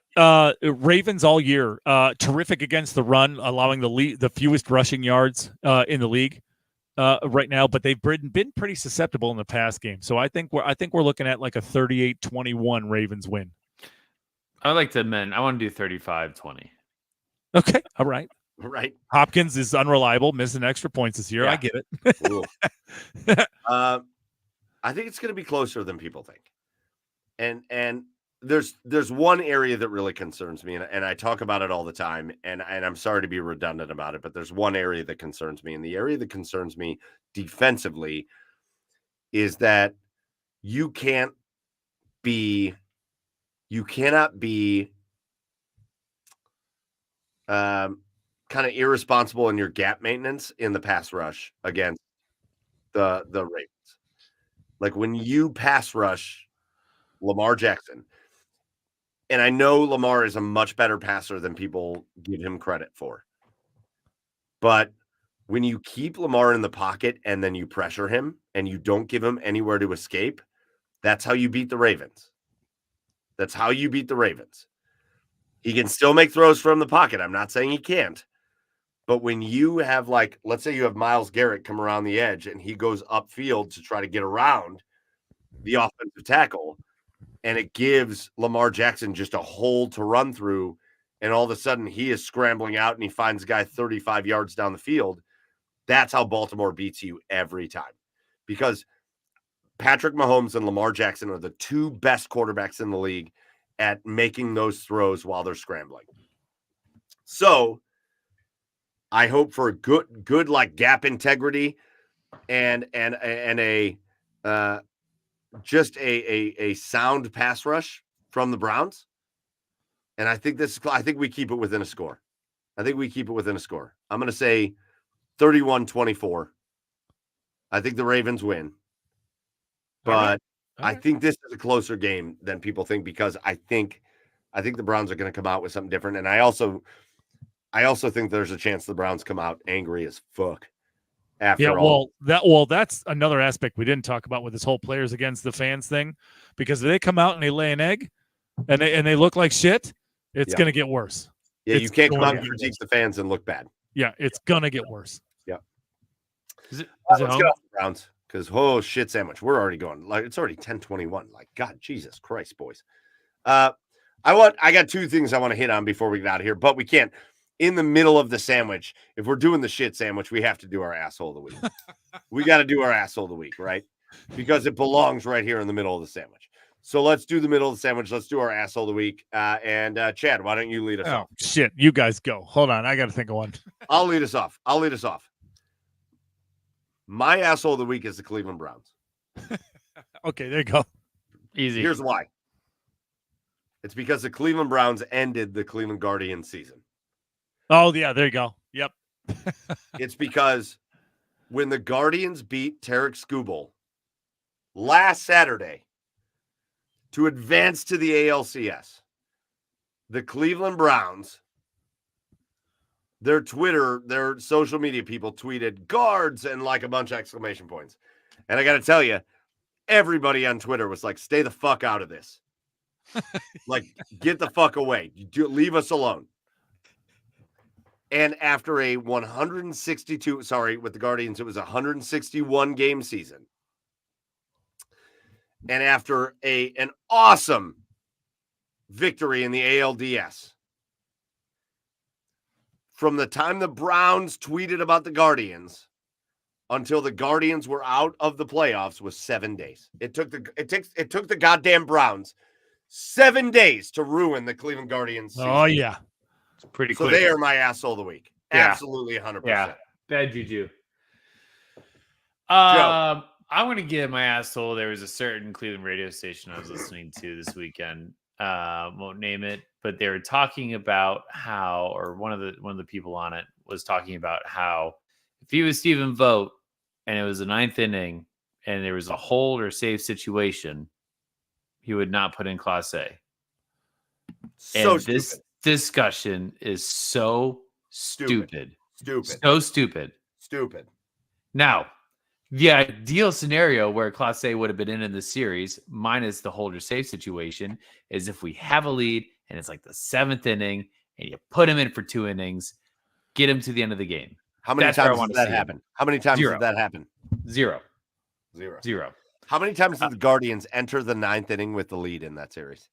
Ravens all year, terrific against the run, allowing the fewest rushing yards in the league right now, but they've been pretty susceptible in the pass game. So I think we're looking at like a 38-21 Ravens win. I like to amend. I want to do 35-20. Okay. All right. Right. Hopkins is unreliable, missing extra points this year. Yeah. I get it. I think it's going to be closer than people think. And there's one area that really concerns me, and I talk about it all the time, and I'm sorry to be redundant about it, but there's one area that concerns me, and the area that concerns me defensively is that you cannot be kind of irresponsible in your gap maintenance in the pass rush against the Ravens. Like when you pass rush Lamar Jackson, and I know Lamar is a much better passer than people give him credit for, but when you keep Lamar in the pocket and then you pressure him and you don't give him anywhere to escape, that's how you beat the Ravens. That's how you beat the Ravens. He can still make throws from the pocket. I'm not saying he can't. But when you have, like, let's say you have Myles Garrett come around the edge and he goes upfield to try to get around the offensive tackle, and it gives Lamar Jackson just a hole to run through, and all of a sudden he is scrambling out and he finds a guy 35 yards down the field, that's how Baltimore beats you every time. Because Patrick Mahomes and Lamar Jackson are the two best quarterbacks in the league at making those throws while they're scrambling. So I hope for a good like gap integrity and a just a sound pass rush from the Browns. And I think we keep it within a score. I'm going to say 31-24. I think the Ravens win. But I think this is a closer game than people think, because I think the Browns are going to come out with something different. And I also think there's a chance the Browns come out angry as fuck. That's another aspect we didn't talk about with this whole players against the fans thing, because if they come out and they lay an egg and they look like shit, it's going to get worse. Yeah, you can't come out and critique the fans and look bad. Yeah, it's going to get worse. Yeah. Let's get off the Browns, because shit sandwich, we're already going. Like, it's already 10:21. Like, God, Jesus Christ, boys. I got two things I want to hit on before we get out of here, but we can't. In the middle of the sandwich, if we're doing the shit sandwich, we have to do our asshole of the week. We got to do our asshole of the week, right? Because it belongs right here in the middle of the sandwich. So let's do the middle of the sandwich. Let's do our asshole of the week. And Chad, why don't you lead us off? Shit, you guys go. Hold on, I got to think of one. I'll lead us off. My asshole of the week is the Cleveland Browns. Okay, there you go. Easy. Here's why. It's because the Cleveland Browns ended the Cleveland Guardians season. Oh, yeah, there you go. Yep. It's because when the Guardians beat Tarek Skubal last Saturday to advance to the ALCS, the Cleveland Browns, their social media people tweeted guards and like a bunch of exclamation points. And I got to tell you, everybody on Twitter was like, stay the fuck out of this. Like, get the fuck away. Leave us alone. And after a with the Guardians, it was a 161 game season. And after an awesome victory in the ALDS, from the time the Browns tweeted about the Guardians until the Guardians were out of the playoffs was 7 days. It took the goddamn Browns 7 days to ruin the Cleveland Guardians season. Oh yeah. Pretty so quick. They are my asshole of the week. Yeah. Absolutely 100%. Yeah. Bad juju. I'm going to give my asshole. There was a certain Cleveland radio station I was listening to this weekend. Won't name it, but they were talking about how, or one of the people on it was talking about how if he was Stephen Vogt and it was the ninth inning and there was a hold or save situation, he would not put in Class A. So and stupid. This discussion is so stupid. So stupid. Now, the ideal scenario where Class A would have been in the series, minus the hold or save situation, is if we have a lead and it's like the seventh inning and you put him in for 2 innings, get him to the end of the game. How many times did that happen? How many times did that happen? Zero. How many times did the Guardians enter the 9th inning with the lead in that series?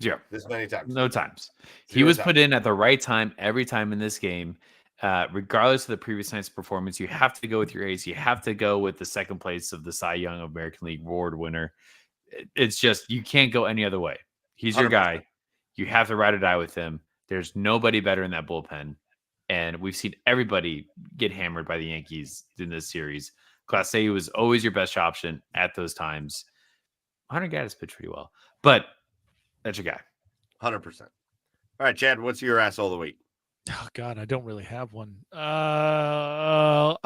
Zero. This many times. No times. He was put in at the right time every time in this game. Regardless of the previous night's performance, you have to go with your ace. You have to go with the second place of the Cy Young American League Award winner. it's just you can't go any other way. He's your 100%. guy. You have to ride or die with him. There's nobody better in that bullpen. And we've seen everybody get hammered by the Yankees in this series. Class A was always your best option at those times. Hunter Gaddis pitched pretty well, but that's your guy. 100%. All right, Chad, what's your asshole of the week? Oh God, I don't really have one. I'll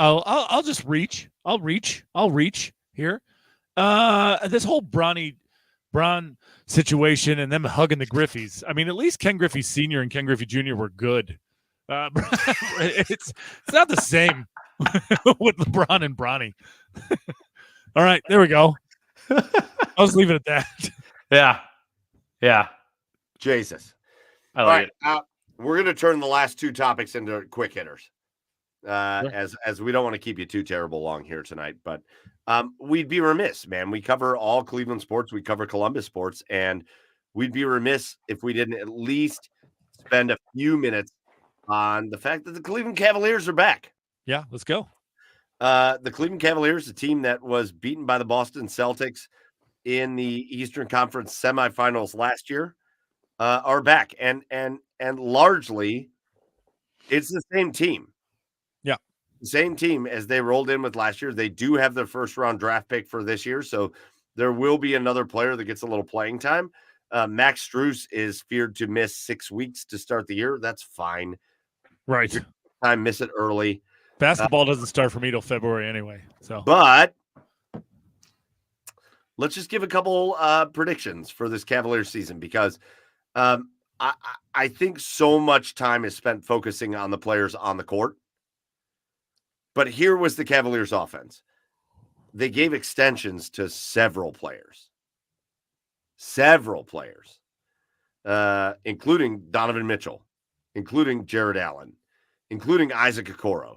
just reach. I'll reach here. This whole Braun situation and them hugging the Griffies. I mean, at least Ken Griffey Sr. and Ken Griffey Jr. were good. It's not the same with LeBron and Bronny. All right, there we go. I'll just leave it at that. Yeah. Jesus. I like it. We're going to turn the last two topics into quick hitters, Sure. as we don't want to keep you too terrible long here tonight. But we'd be remiss, man. We cover all Cleveland sports. We cover Columbus sports. And we'd be remiss if we didn't at least spend a few minutes on the fact that the Cleveland Cavaliers are back. Yeah, let's go. The Cleveland Cavaliers, a team that was beaten by the Boston Celtics in the Eastern Conference semifinals last year, are back. And largely, it's the same team. Yeah. The same team as they rolled in with last year. They do have their first-round draft pick for this year, so there will be another player that gets a little playing time. Max Strus is feared to miss 6 weeks to start the year. That's fine. Right. I miss it early. Basketball doesn't start for me till February anyway. So, But let's just give a couple predictions for this Cavaliers season, because I think so much time is spent focusing on the players on the court. But here was the Cavaliers offense. They gave extensions to several players, including Donovan Mitchell, including Jared Allen, including Isaac Okoro.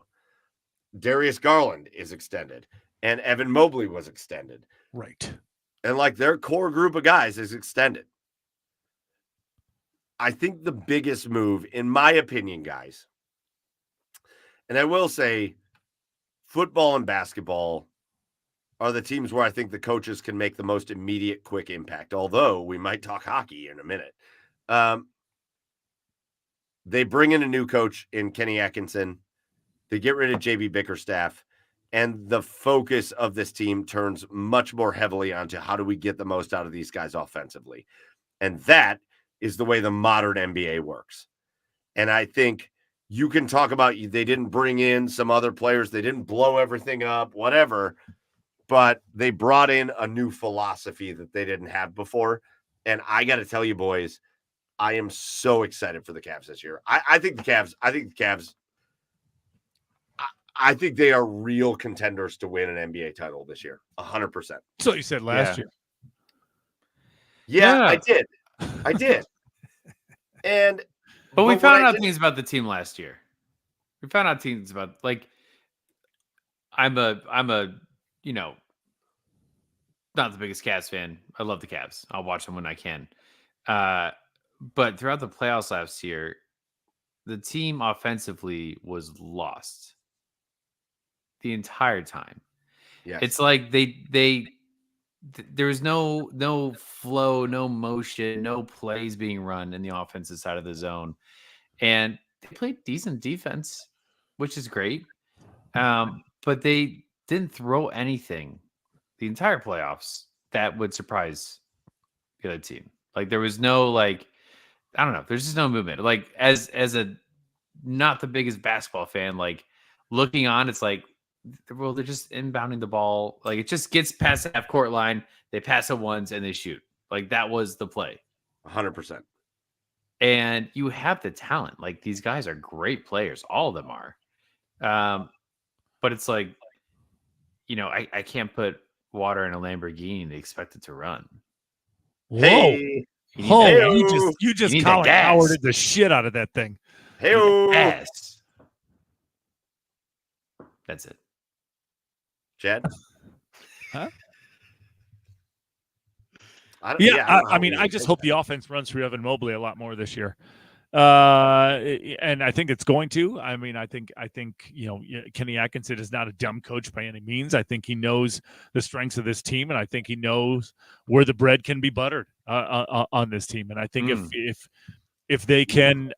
Darius Garland is extended, and Evan Mobley was extended. right. And like their core group of guys is extended. I think the biggest move, in my opinion, guys, and I will say football and basketball are the teams where I think the coaches can make the most immediate, quick impact, although we might talk hockey in a minute. They bring in a new coach in Kenny Atkinson. They get rid of JB Bickerstaff. And the focus of this team turns much more heavily onto how do we get the most out of these guys offensively. And that is the way the modern NBA works. And I think you can talk about they didn't bring in some other players. They didn't blow everything up, whatever. But they brought in a new philosophy that they didn't have before. And I got to tell you, boys, I am so excited for the Cavs this year. I think the Cavs, I think they are real contenders to win an NBA title this year. 100%. So you said last year. Yeah, I did. But we found out things about the team last year. We found out things about, like, I'm a not the biggest Cavs fan. I love the Cavs. I'll watch them when I can. But throughout the playoffs last year, the team offensively was lost the entire time. Yes. It's like there was no flow, no motion, no plays being run in the offensive side of the zone. And they played decent defense, which is great. But they didn't throw anything the entire playoffs that would surprise the other team. Like there was no, like, I don't know, there's just no movement. Like as a not the biggest basketball fan, like looking on, it's like, well, they're just inbounding the ball. Like it just gets past the half court line. They pass it once and they shoot. Like that was the play. 100%. And you have the talent. Like these guys are great players. All of them are. But it's like, I can't put water in a Lamborghini and expect it to run. Whoa. Hey. You just Colin Howarded the shit out of that thing. Hey. Yes. That's it. Chad? Huh? I I just hope the offense runs through Evan Mobley a lot more this year. And I think it's going to. I mean, I think Kenny Atkinson is not a dumb coach by any means. I think he knows the strengths of this team, and I think he knows where the bread can be buttered on this team. And I think if they can,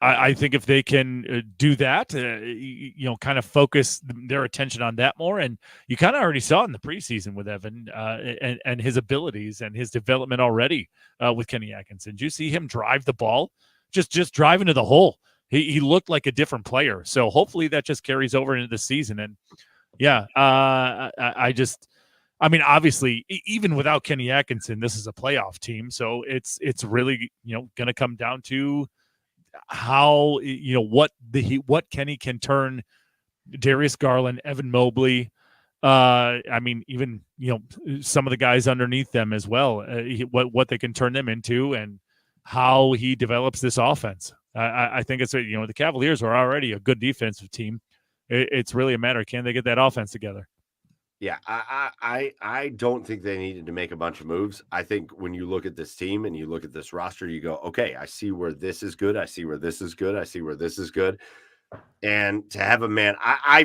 I think if they can do that, kind of focus their attention on that more, and you kind of already saw in the preseason with Evan and his abilities and his development already with Kenny Atkinson. Did you see him drive the ball? Just drive into the hole. He looked like a different player. So hopefully that just carries over into the season. And yeah, I mean, obviously, even without Kenny Atkinson, this is a playoff team. So it's really going to come down to how what Kenny can turn Darius Garland, Evan Mobley. I mean, even some of the guys underneath them as well. What they can turn them into, and how he develops this offense. I think it's the Cavaliers are already a good defensive team. It's really a matter of can they get that offense together. Yeah, I don't think they needed to make a bunch of moves. I think when you look at this team and you look at this roster, you go, okay, I see where this is good. I see where this is good. I see where this is good. And to have a man, I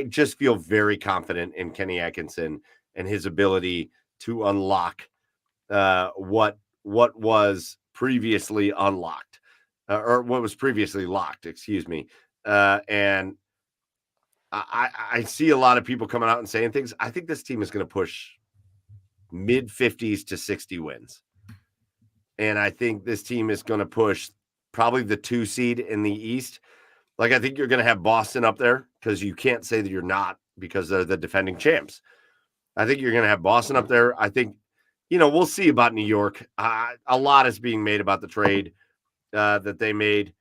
just feel very confident in Kenny Atkinson and his ability to unlock what was previously unlocked or what was previously locked, excuse me. And I see a lot of people coming out and saying things. I think this team is going to push mid 50s to 60 wins. And I think this team is going to push probably the 2 seed in the East. Like, I think you're going to have Boston up there because you can't say that you're not because they're the defending champs. I think you're going to have Boston up there. I think, we'll see about New York. A lot is being made about the trade that they made.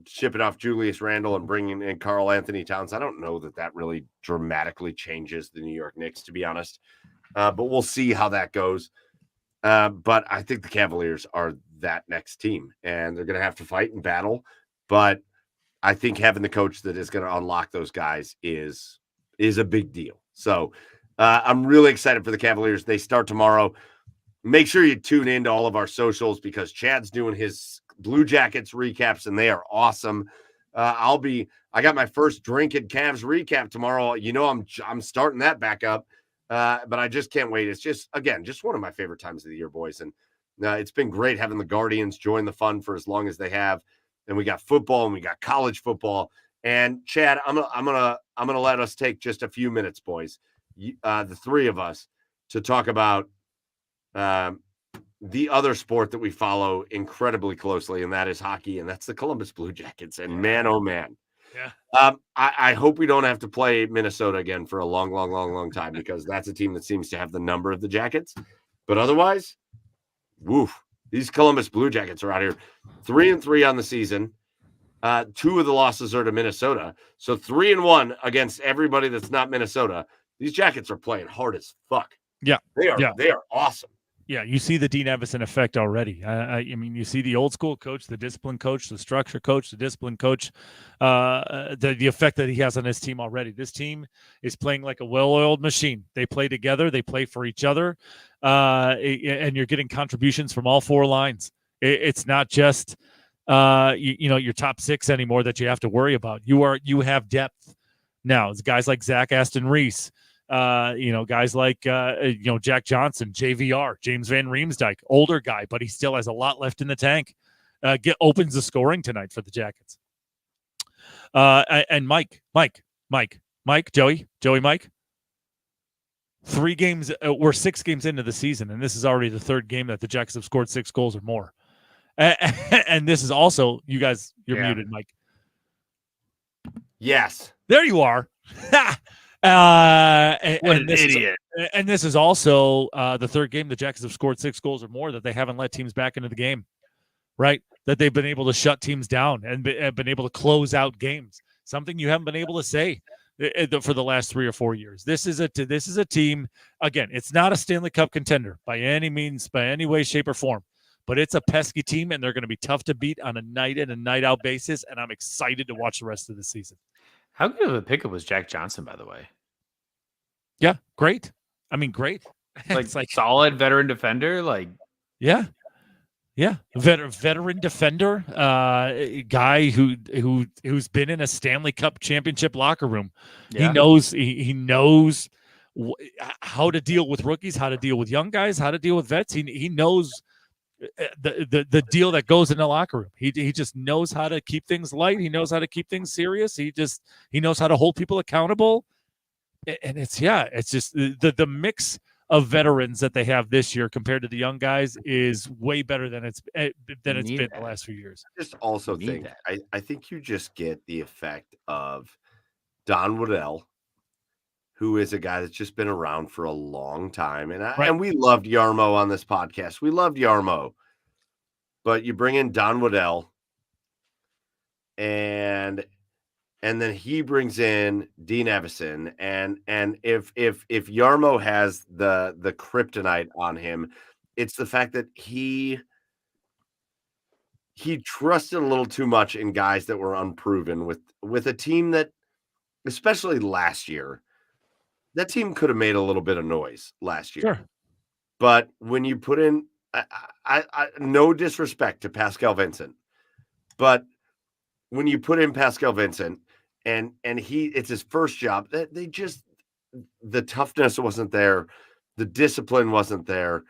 Shipping off Julius Randle and bringing in Karl Anthony Towns. I don't know that really dramatically changes the New York Knicks, to be honest. But we'll see how that goes. But I think the Cavaliers are that next team, and they're going to have to fight and battle. But I think having the coach that is going to unlock those guys is a big deal. So I'm really excited for the Cavaliers. They start tomorrow. Make sure you tune into all of our socials because Chad's doing his Blue Jackets recaps, and they are awesome. I got my first drink at Cavs recap tomorrow. I'm starting that back up, but I just can't wait. It's just one of my favorite times of the year, boys. And it's been great having the Guardians join the fun for as long as they have. And we got football and we got college football. And Chad, I'm gonna let us take just a few minutes, boys, the three of us, to talk about the other sport that we follow incredibly closely, and that is hockey, and that's the Columbus Blue Jackets. And man, oh man. Yeah. I hope we don't have to play Minnesota again for a long time because that's a team that seems to have the number of the Jackets. But otherwise, woof, these Columbus Blue Jackets are out here 3-3 on the season. 2 of the losses are to Minnesota. So 3-1 against everybody that's not Minnesota. These Jackets are playing hard as fuck. Yeah. They are awesome. Yeah, you see the Dean Evison effect already. I mean, you see the old school coach, the discipline coach, the structure coach, the discipline coach, the effect that he has on his team already. This team is playing like a well-oiled machine. They play together. They play for each other, and you're getting contributions from all 4 lines. It's not just your top 6 anymore that you have to worry about. You have depth now. It's guys like Zach Aston Reese. Guys like, Jack Johnson, JVR, James Van Riemsdyk, older guy, but he still has a lot left in the tank. Opens the scoring tonight for the Jackets. And Mike, Joey, Mike. 3 games, we're 6 games into the season, and this is already the 3rd game that the Jackets have scored 6 goals or more. And this is also, you guys, you're muted, Mike. Yes. There you are. What an idiot. And this is also the 3rd game the Jackets have scored 6 goals or more that they haven't let teams back into the game, right? That they've been able to shut teams down and been able to close out games, something you haven't been able to say for the last 3 or 4 years. This is a team, again, it's not a Stanley Cup contender by any means, by any way, shape, or form, but it's a pesky team, and they're going to be tough to beat on a night in and night out basis, and I'm excited to watch the rest of the season. How good of a pickup was Jack Johnson, by the way? Yeah, great. I mean, great. Like solid veteran defender. Like, yeah. Yeah, veteran defender, guy who's been in a Stanley Cup championship locker room. He Yeah. knows he knows how to deal with rookies, how to deal with young guys, how to deal with vets. He knows the deal that goes in the locker room. He just knows how to keep things light. He knows how to keep things serious. He knows how to hold people accountable. And it's just the mix of veterans that they have this year compared to the young guys is way better than it's been the last few years. I just also think I think you just get the effect of Don Waddell, who is a guy that's just been around for a long time. And we loved Yarmo on this podcast. We loved Yarmo. But you bring in Don Waddell, and then he brings in Dean Evison. And if Yarmo has the kryptonite on him, it's the fact that he trusted a little too much in guys that were unproven with a team that, especially last year, that team could have made a little bit of noise last year. Sure. But when you put in, I no disrespect to Pascal Vincent, but when you put in Pascal Vincent and it's his first job, that the toughness wasn't there, the discipline wasn't there,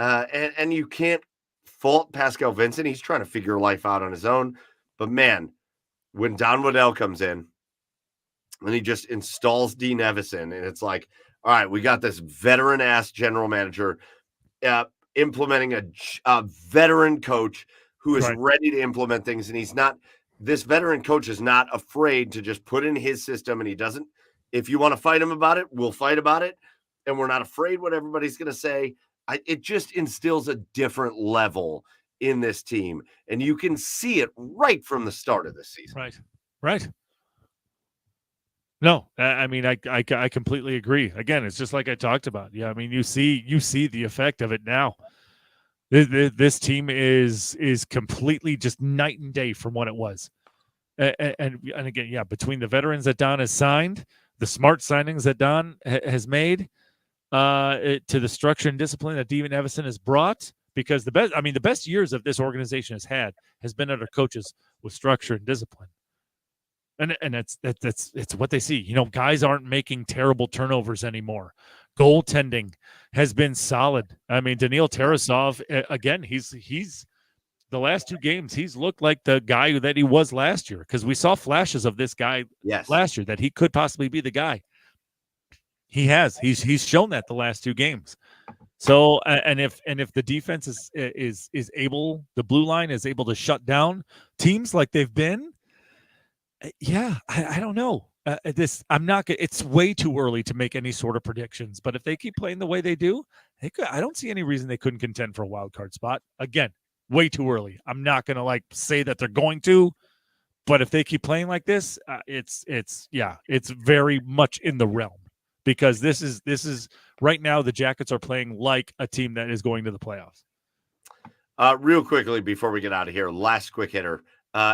and you can't fault Pascal Vincent. He's trying to figure life out on his own. But man, when Don Waddell comes in and he just installs Dean Evison, and it's like, all right, we got this veteran ass general manager implementing a veteran coach who is ready to implement things. And this veteran coach is not afraid to just put in his system. And he doesn't, if you want to fight him about it, we'll fight about it. And we're not afraid what everybody's going to say. It just instills a different level in this team. And you can see it right from the start of this season. Right. No, I mean, I completely agree. Again, it's just like I talked about. Yeah, I mean, you see the effect of it now. This team is completely just night and day from what it was. And again, yeah, between the veterans that Don has signed, the smart signings that Don has made, to the structure and discipline that Dean Evison has brought, because the best years of this organization has been under coaches with structure and discipline. And it's what they see. You know, guys aren't making terrible turnovers anymore. Goaltending has been solid. I mean, Daniil Tarasov, again, he's the last 2 games, he's looked like the guy that he was last year, because we saw flashes of this guy last year that he could possibly be the guy. He's shown that the last 2 games. So, and if the defense is able, the blue line is able to shut down teams like they've been. Yeah, I don't know. It's way too early to make any sort of predictions. But if they keep playing the way they do, I don't see any reason they couldn't contend for a wild card spot. Again, way too early. I'm not going to say that they're going to, but if they keep playing like this, it's very much in the realm, because this is right now the Jackets are playing like a team that is going to the playoffs. Real quickly before we get out of here, last quick hitter.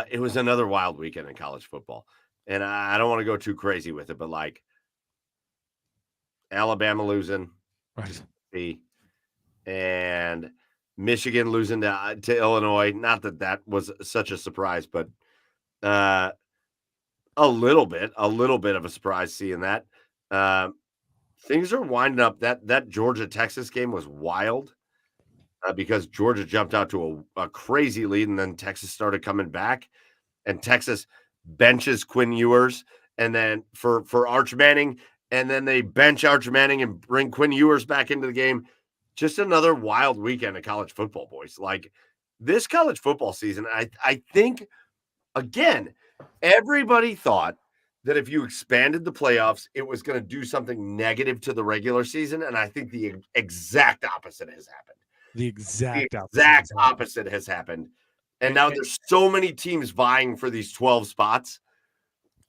It was another wild weekend in college football, and I don't want to go too crazy with it, but Alabama losing, and Michigan losing to Illinois. Not that was such a surprise, but a little bit of a surprise seeing that. Things are winding up. That Georgia-Texas game was wild. Because Georgia jumped out to a crazy lead, and then Texas started coming back, and Texas benches Quinn Ewers, and then for Arch Manning, and then they bench Arch Manning and bring Quinn Ewers back into the game. Just another wild weekend of college football, boys. This college football season, I think, again, everybody thought that if you expanded the playoffs, it was going to do something negative to the regular season, and I think the exact opposite has happened. The exact opposite has happened. And now there's so many teams vying for these 12 spots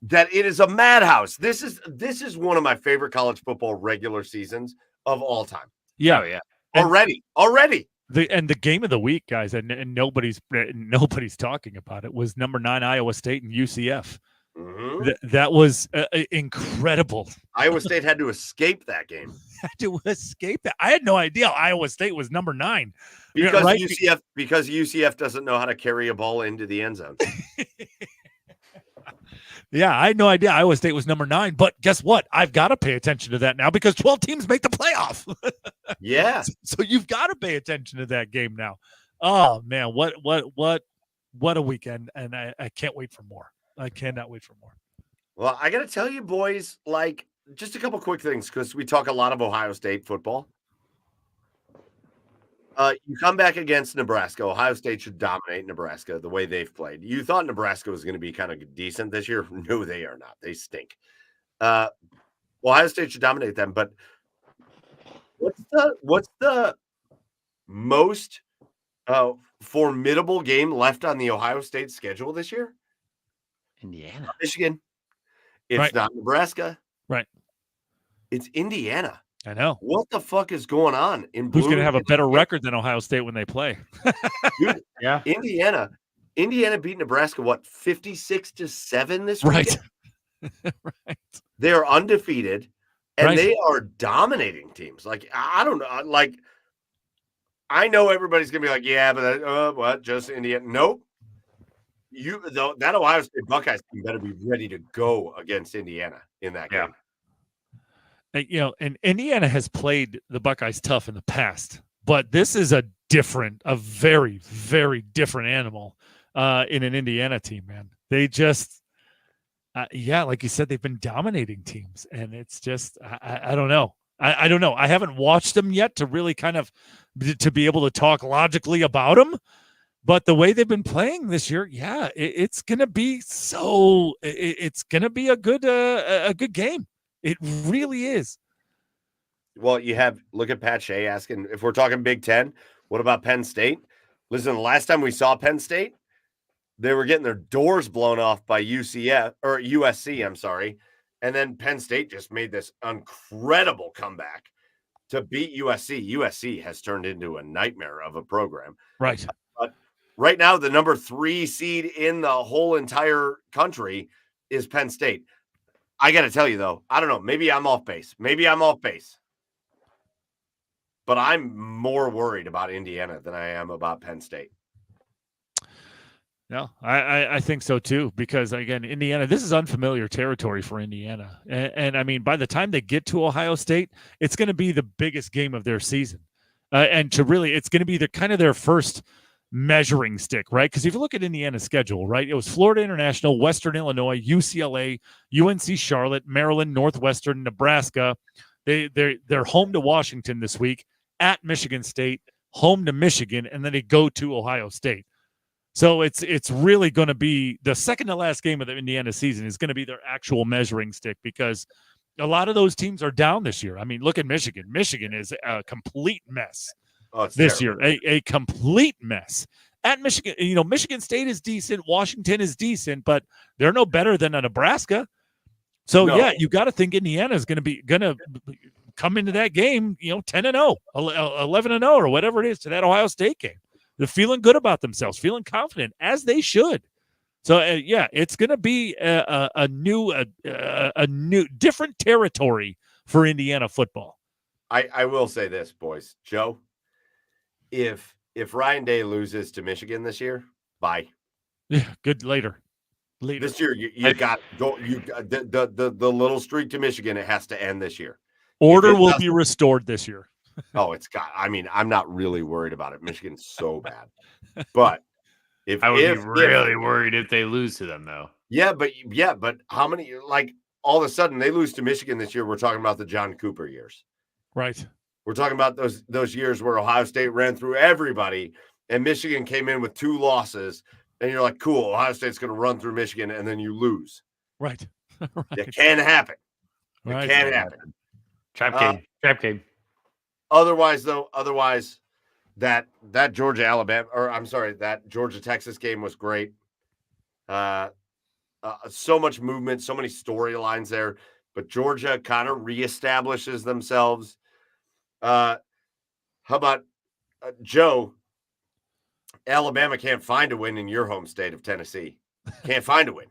that it is a madhouse. This is one of my favorite college football regular seasons of all time. Yeah. Oh, yeah. Already. The game of the week, guys, and nobody's talking about it, was number 9 Iowa State and UCF. Mhm. That was incredible. Iowa State had to escape that game Had to escape that. I had no idea Iowa State was number 9. because right? UCF doesn't know how to carry a ball into the end zone. Yeah, I had no idea Iowa State was number 9, but guess what? I've got to pay attention to that now because 12 teams make the playoff. Yeah. So you've got to pay attention to that game now. Oh man, what a weekend, and I can't wait for more. I cannot wait for more. Well, I got to tell you, boys, like just a couple quick things because we talk a lot of Ohio State football. You come back against Nebraska. Ohio State should dominate Nebraska the way they've played. You thought Nebraska was going to be kind of decent this year. No, they are not. They stink. Ohio State should dominate them. But what's the most formidable game left on the Ohio State schedule this year? Indiana. Michigan. It's Right. not Nebraska. Right. It's Indiana. I know. What the fuck is going on in Who's going to have a Bloomington? better record than Ohio State when they play? Dude, Yeah. Indiana beat Nebraska, 56-7 this week? Right. Right. They are undefeated, and Right. they are dominating teams. Like, I don't know. Like, I know everybody's going to be like, yeah, but what? Just Indiana? Nope. That Ohio State Buckeyes team better be ready to go against Indiana in that Yeah. game. And Indiana has played the Buckeyes tough in the past, but this is a very, very different animal in an Indiana team, man. They just, like you said, they've been dominating teams, and it's just, I don't know. I don't know. I haven't watched them yet to really kind of to be able to talk logically about them. But the way they've been playing this year, it's gonna be it's gonna be a good game. It really is. Well, look at Pat Shea asking if we're talking Big Ten, what about Penn State? Listen, the last time we saw Penn State, they were getting their doors blown off by USC, I'm sorry. And then Penn State just made this incredible comeback to beat USC. USC has turned into a nightmare of a program. Right. But right now, the number 3 seed in the whole entire country is Penn State. I got to tell you, though, I don't know. Maybe I'm off base. But I'm more worried about Indiana than I am about Penn State. No, I think so too, because again, Indiana, this is unfamiliar territory for Indiana. And I mean, by the time they get to Ohio State, it's going to be the biggest game of their season. And it's going to be their first measuring stick, right? Because if you look at Indiana's schedule, right, it was Florida International, Western Illinois, UCLA, UNC Charlotte, Maryland, Northwestern, Nebraska. They're home to Washington this week, at Michigan State, home to Michigan, and then they go to Ohio State. So it's really going to be the second to last game of the Indiana season is going to be their actual measuring stick, because a lot of those teams are down this year. I mean, look at Michigan. Michigan is a complete mess this year, a complete mess. At Michigan, Michigan State is decent, Washington is decent, but they're no better than a Nebraska. So No. yeah, you got to think Indiana is going to come into that game, 10-0, 11-0, or whatever it is, to that Ohio State game. They're feeling good about themselves, feeling confident, as they should. So it's going to be a new, different territory for Indiana football. I will say this, boys. Joe, if Ryan Day loses to Michigan this year, bye. Yeah, good later. This year, you got the little streak to Michigan. It has to end this year. Order If it will doesn't- be restored this year. Oh, it's got. I mean, I'm not really worried about it. Michigan's so bad, but if I would if, be really worried if they lose to them, though. but how many? Like all of a sudden they lose to Michigan this year. We're talking about the John Cooper years. Right. We're talking about those years where Ohio State ran through everybody, and Michigan came in with 2 losses, and you're like, cool, Ohio State's going to run through Michigan, and then you lose. Right. Right. It can happen. It Right. can happen. Trap game. Otherwise, that Georgia Alabama, or I'm sorry, that Georgia Texas game was great. So much movement, so many storylines there, but Georgia kind of reestablishes themselves. How about Joe? Alabama can't find a win in your home state of Tennessee. Can't find a win.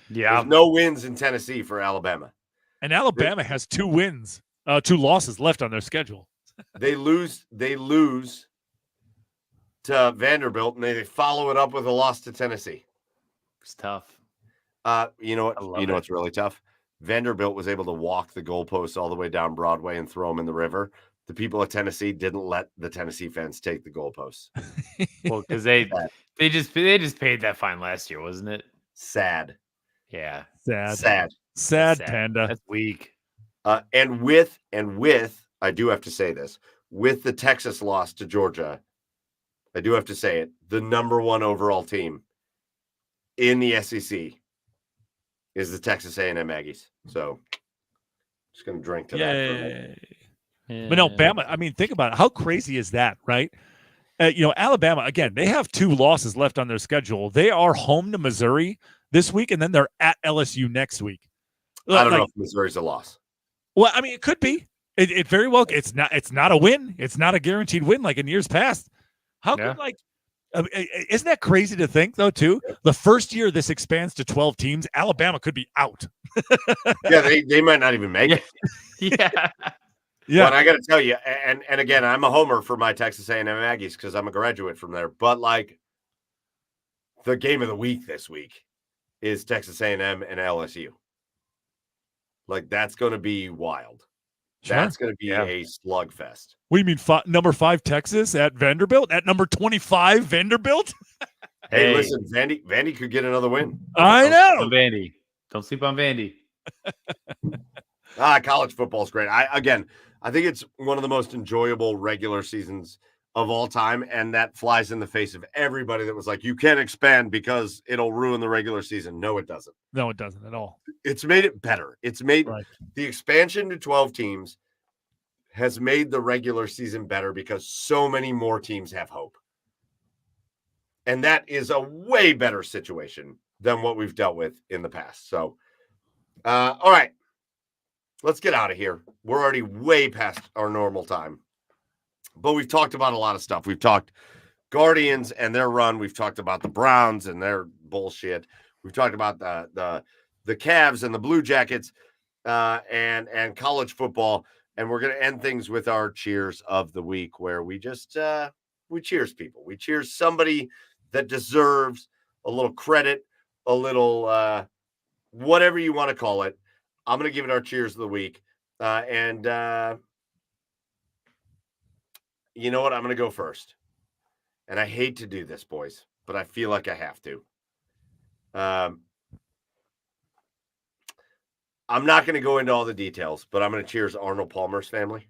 Yeah. There's no wins in Tennessee for Alabama. And Alabama has 2 losses left on their schedule. They lose to Vanderbilt, and they follow it up with a loss to Tennessee. It's tough. You know what? What's really tough? Vanderbilt was able to walk the goalposts all the way down Broadway and throw them in the river. The people of Tennessee didn't let the Tennessee fans take the goalposts. Well, because they just paid that fine last year, wasn't it? Sad. Yeah. Sad Panda. That's weak. And with I do have to say this, with the Texas loss to Georgia, I do have to say it, the number 1 overall team in the SEC is the Texas A&M Aggies. So just going to drink to that for a minute. But no, Bama, I mean, think about it. How crazy is that, right? Alabama, again, they have 2 losses left on their schedule. They are home to Missouri this week, and then they're at LSU next week. I don't know if Missouri's a loss. Well, I mean, it could be. It very well. It's not a win. It's not a guaranteed win like in years past. How could isn't that crazy to think though? Too the first year this expands to 12 teams, Alabama could be out. Yeah, they might not even make it. Yeah. But I got to tell you, and again, I'm a homer for my Texas A&M Aggies because I'm a graduate from there. But like, the game of the week this week is Texas A&M and LSU. Like, that's going to be wild. Sure. That's going to be a slugfest. What do you mean, number 5 Texas at Vanderbilt? At number 25 Vanderbilt? Hey, listen, Vandy could get another win. I know. Vandy. Don't sleep on Vandy. College football is great. I think it's one of the most enjoyable regular seasons of all time, and that flies in the face of everybody that was like, you can't expand because it'll ruin the regular season. No, it doesn't. No, it doesn't at all. It's made it better. It's made the expansion to 12 teams has made the regular season better because so many more teams have hope. And that is a way better situation than what we've dealt with in the past. So, all right, let's get out of here. We're already way past our normal time, but we've talked about a lot of stuff. We've talked Guardians and their run. We've talked about the Browns and their bullshit. We've talked about the Cavs and the Blue Jackets and college football. And we're going to end things with our cheers of the week, where we just we cheers people. We cheers somebody that deserves a little credit, a little whatever you want to call it. I'm going to give it our cheers of the week. And you know what? I'm going to go first. And I hate to do this, boys, but I feel like I have to. I'm not going to go into all the details, but I'm going to cheers Arnold Palmer's family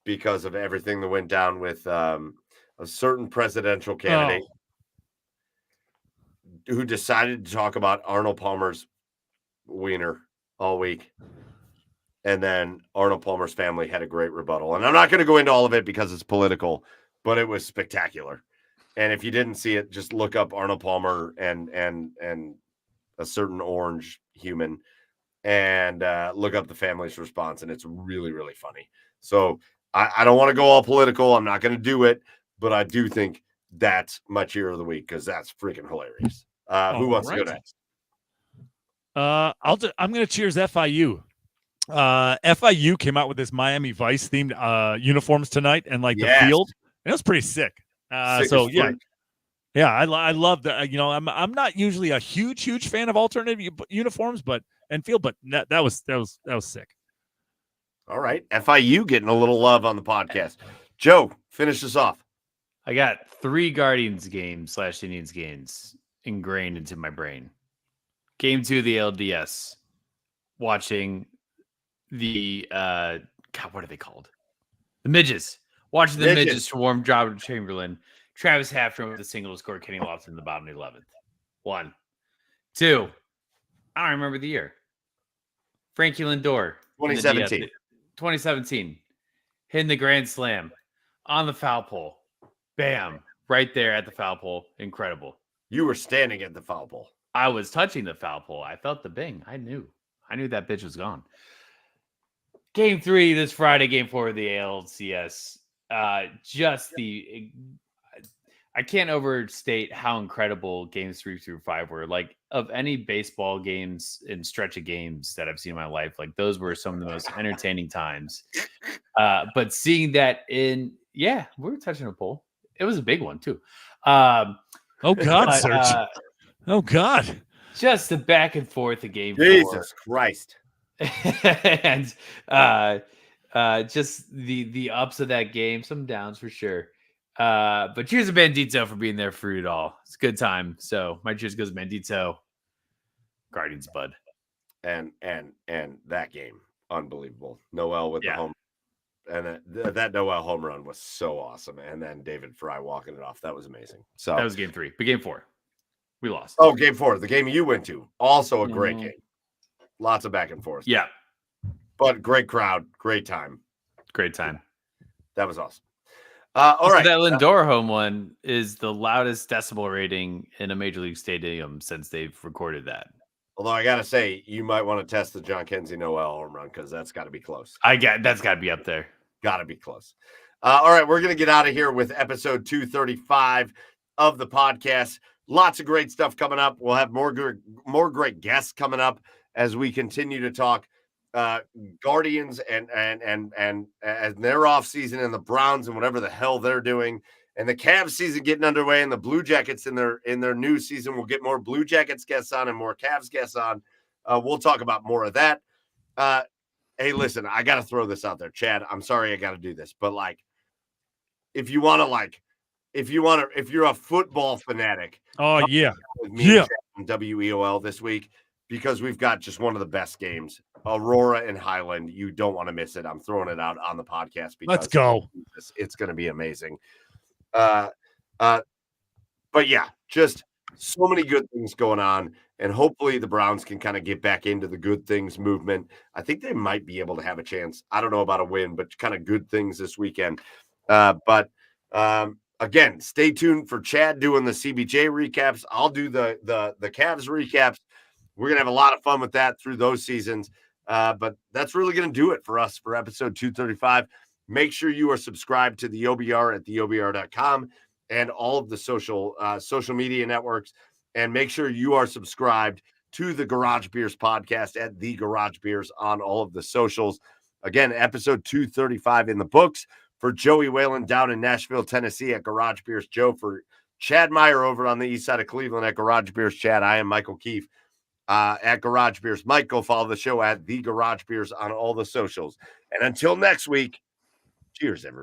because of everything that went down with a certain presidential candidate who decided to talk about Arnold Palmer's wiener all week. And then Arnold Palmer's family had a great rebuttal. And I'm not going to go into all of it because it's political, but it was spectacular. And if you didn't see it, just look up Arnold Palmer and a certain orange human and look up the family's response. And it's really, really funny. So I don't want to go all political. I'm not going to do it, but I do think that's my cheer of the week because that's freaking hilarious. Who wants to go next? I'm going to cheers FIU. FIU came out with this Miami Vice themed uniforms tonight and the field. And it was pretty sick. Yeah, I love that. I'm not usually a huge fan of alternative uniforms, but that was sick. All right, FIU getting a little love on the podcast. Joe, finish this off. I got 3 Guardians games / Indians games ingrained into my brain. Game 2 of the LDS, watching the what are they called? The Midges. Watching the Midges swarm Robert Chamberlain. Travis Halfron with a single to score Kenny Lofton in the bottom of the 11th. 1. 2. I don't remember the year. Frankie Lindor. 2017. 2017. Hitting the grand slam on the foul pole. Bam. Right there at the foul pole. Incredible. You were standing at the foul pole. I was touching the foul pole. I felt the bing. I knew that bitch was gone. Game 3 this Friday, game 4 of the ALCS. I I can't overstate how incredible games 3 through 5 were. Like, of any baseball games and stretch of games that I've seen in my life, like those were some of the most entertaining times. But seeing that we were touching a pole. It was a big one too. Oh God, but, Serge. Oh God. Just the back and forth of game 4. Jesus Christ. And just the ups of that game, some downs for sure. But cheers to Bandito for being there for it all. It's a good time. So my cheers goes to Bandito, Guardians bud. And that game, unbelievable. Noel with the home, and that Noel home run was so awesome. And then David Fry walking it off, that was amazing. So that was game 3, but game 4, we lost. Oh, game 4, the game you went to, also a great game. Lots of back and forth. Yeah, but great crowd, great time. That was awesome. All right. That Lindor home one is the loudest decibel rating in a major league stadium since they've recorded that. Although I gotta say, you might want to test the John Kenzie Noel home run because that's got to be close. That's got to be up there. Got to be close. All right, we're gonna get out of here with episode 235 of the podcast. Lots of great stuff coming up. We'll have more great guests coming up as we continue to talk Guardians and their off season and the Browns and whatever the hell they're doing, and the Cavs season getting underway, and the Blue Jackets in their new season. We'll get more Blue Jackets guests on and more Cavs guests on. We'll talk about more of that. Hey, listen, I got to throw this out there, Chad. I'm sorry I got to do this, but like, if you're a football fanatic, oh yeah, with me and Chad on WEOL this week, because we've got just one of the best games, Aurora and Highland. You don't want to miss it. I'm throwing it out on the podcast because let's go. It's going to be amazing. But yeah, just so many good things going on, and hopefully the Browns can kind of get back into the good things movement. I think they might be able to have a chance. I don't know about a win, but kind of good things this weekend. But again, stay tuned for Chad doing the CBJ recaps. I'll do the Cavs recaps. We're going to have a lot of fun with that through those seasons. But that's really going to do it for us for episode 235. Make sure you are subscribed to the OBR at theobr.com and all of the social media networks. And make sure you are subscribed to the Garage Beers podcast at the Garage Beers on all of the socials. Again, episode 235 in the books for Joey Whalen down in Nashville, Tennessee at Garage Beers Joe. For Chad Meyer over on the east side of Cleveland at Garage Beers Chad, I am Michael Keefe. At Garage Beers. Mike, go follow the show at The Garage Beers on all the socials. And until next week, cheers, everybody.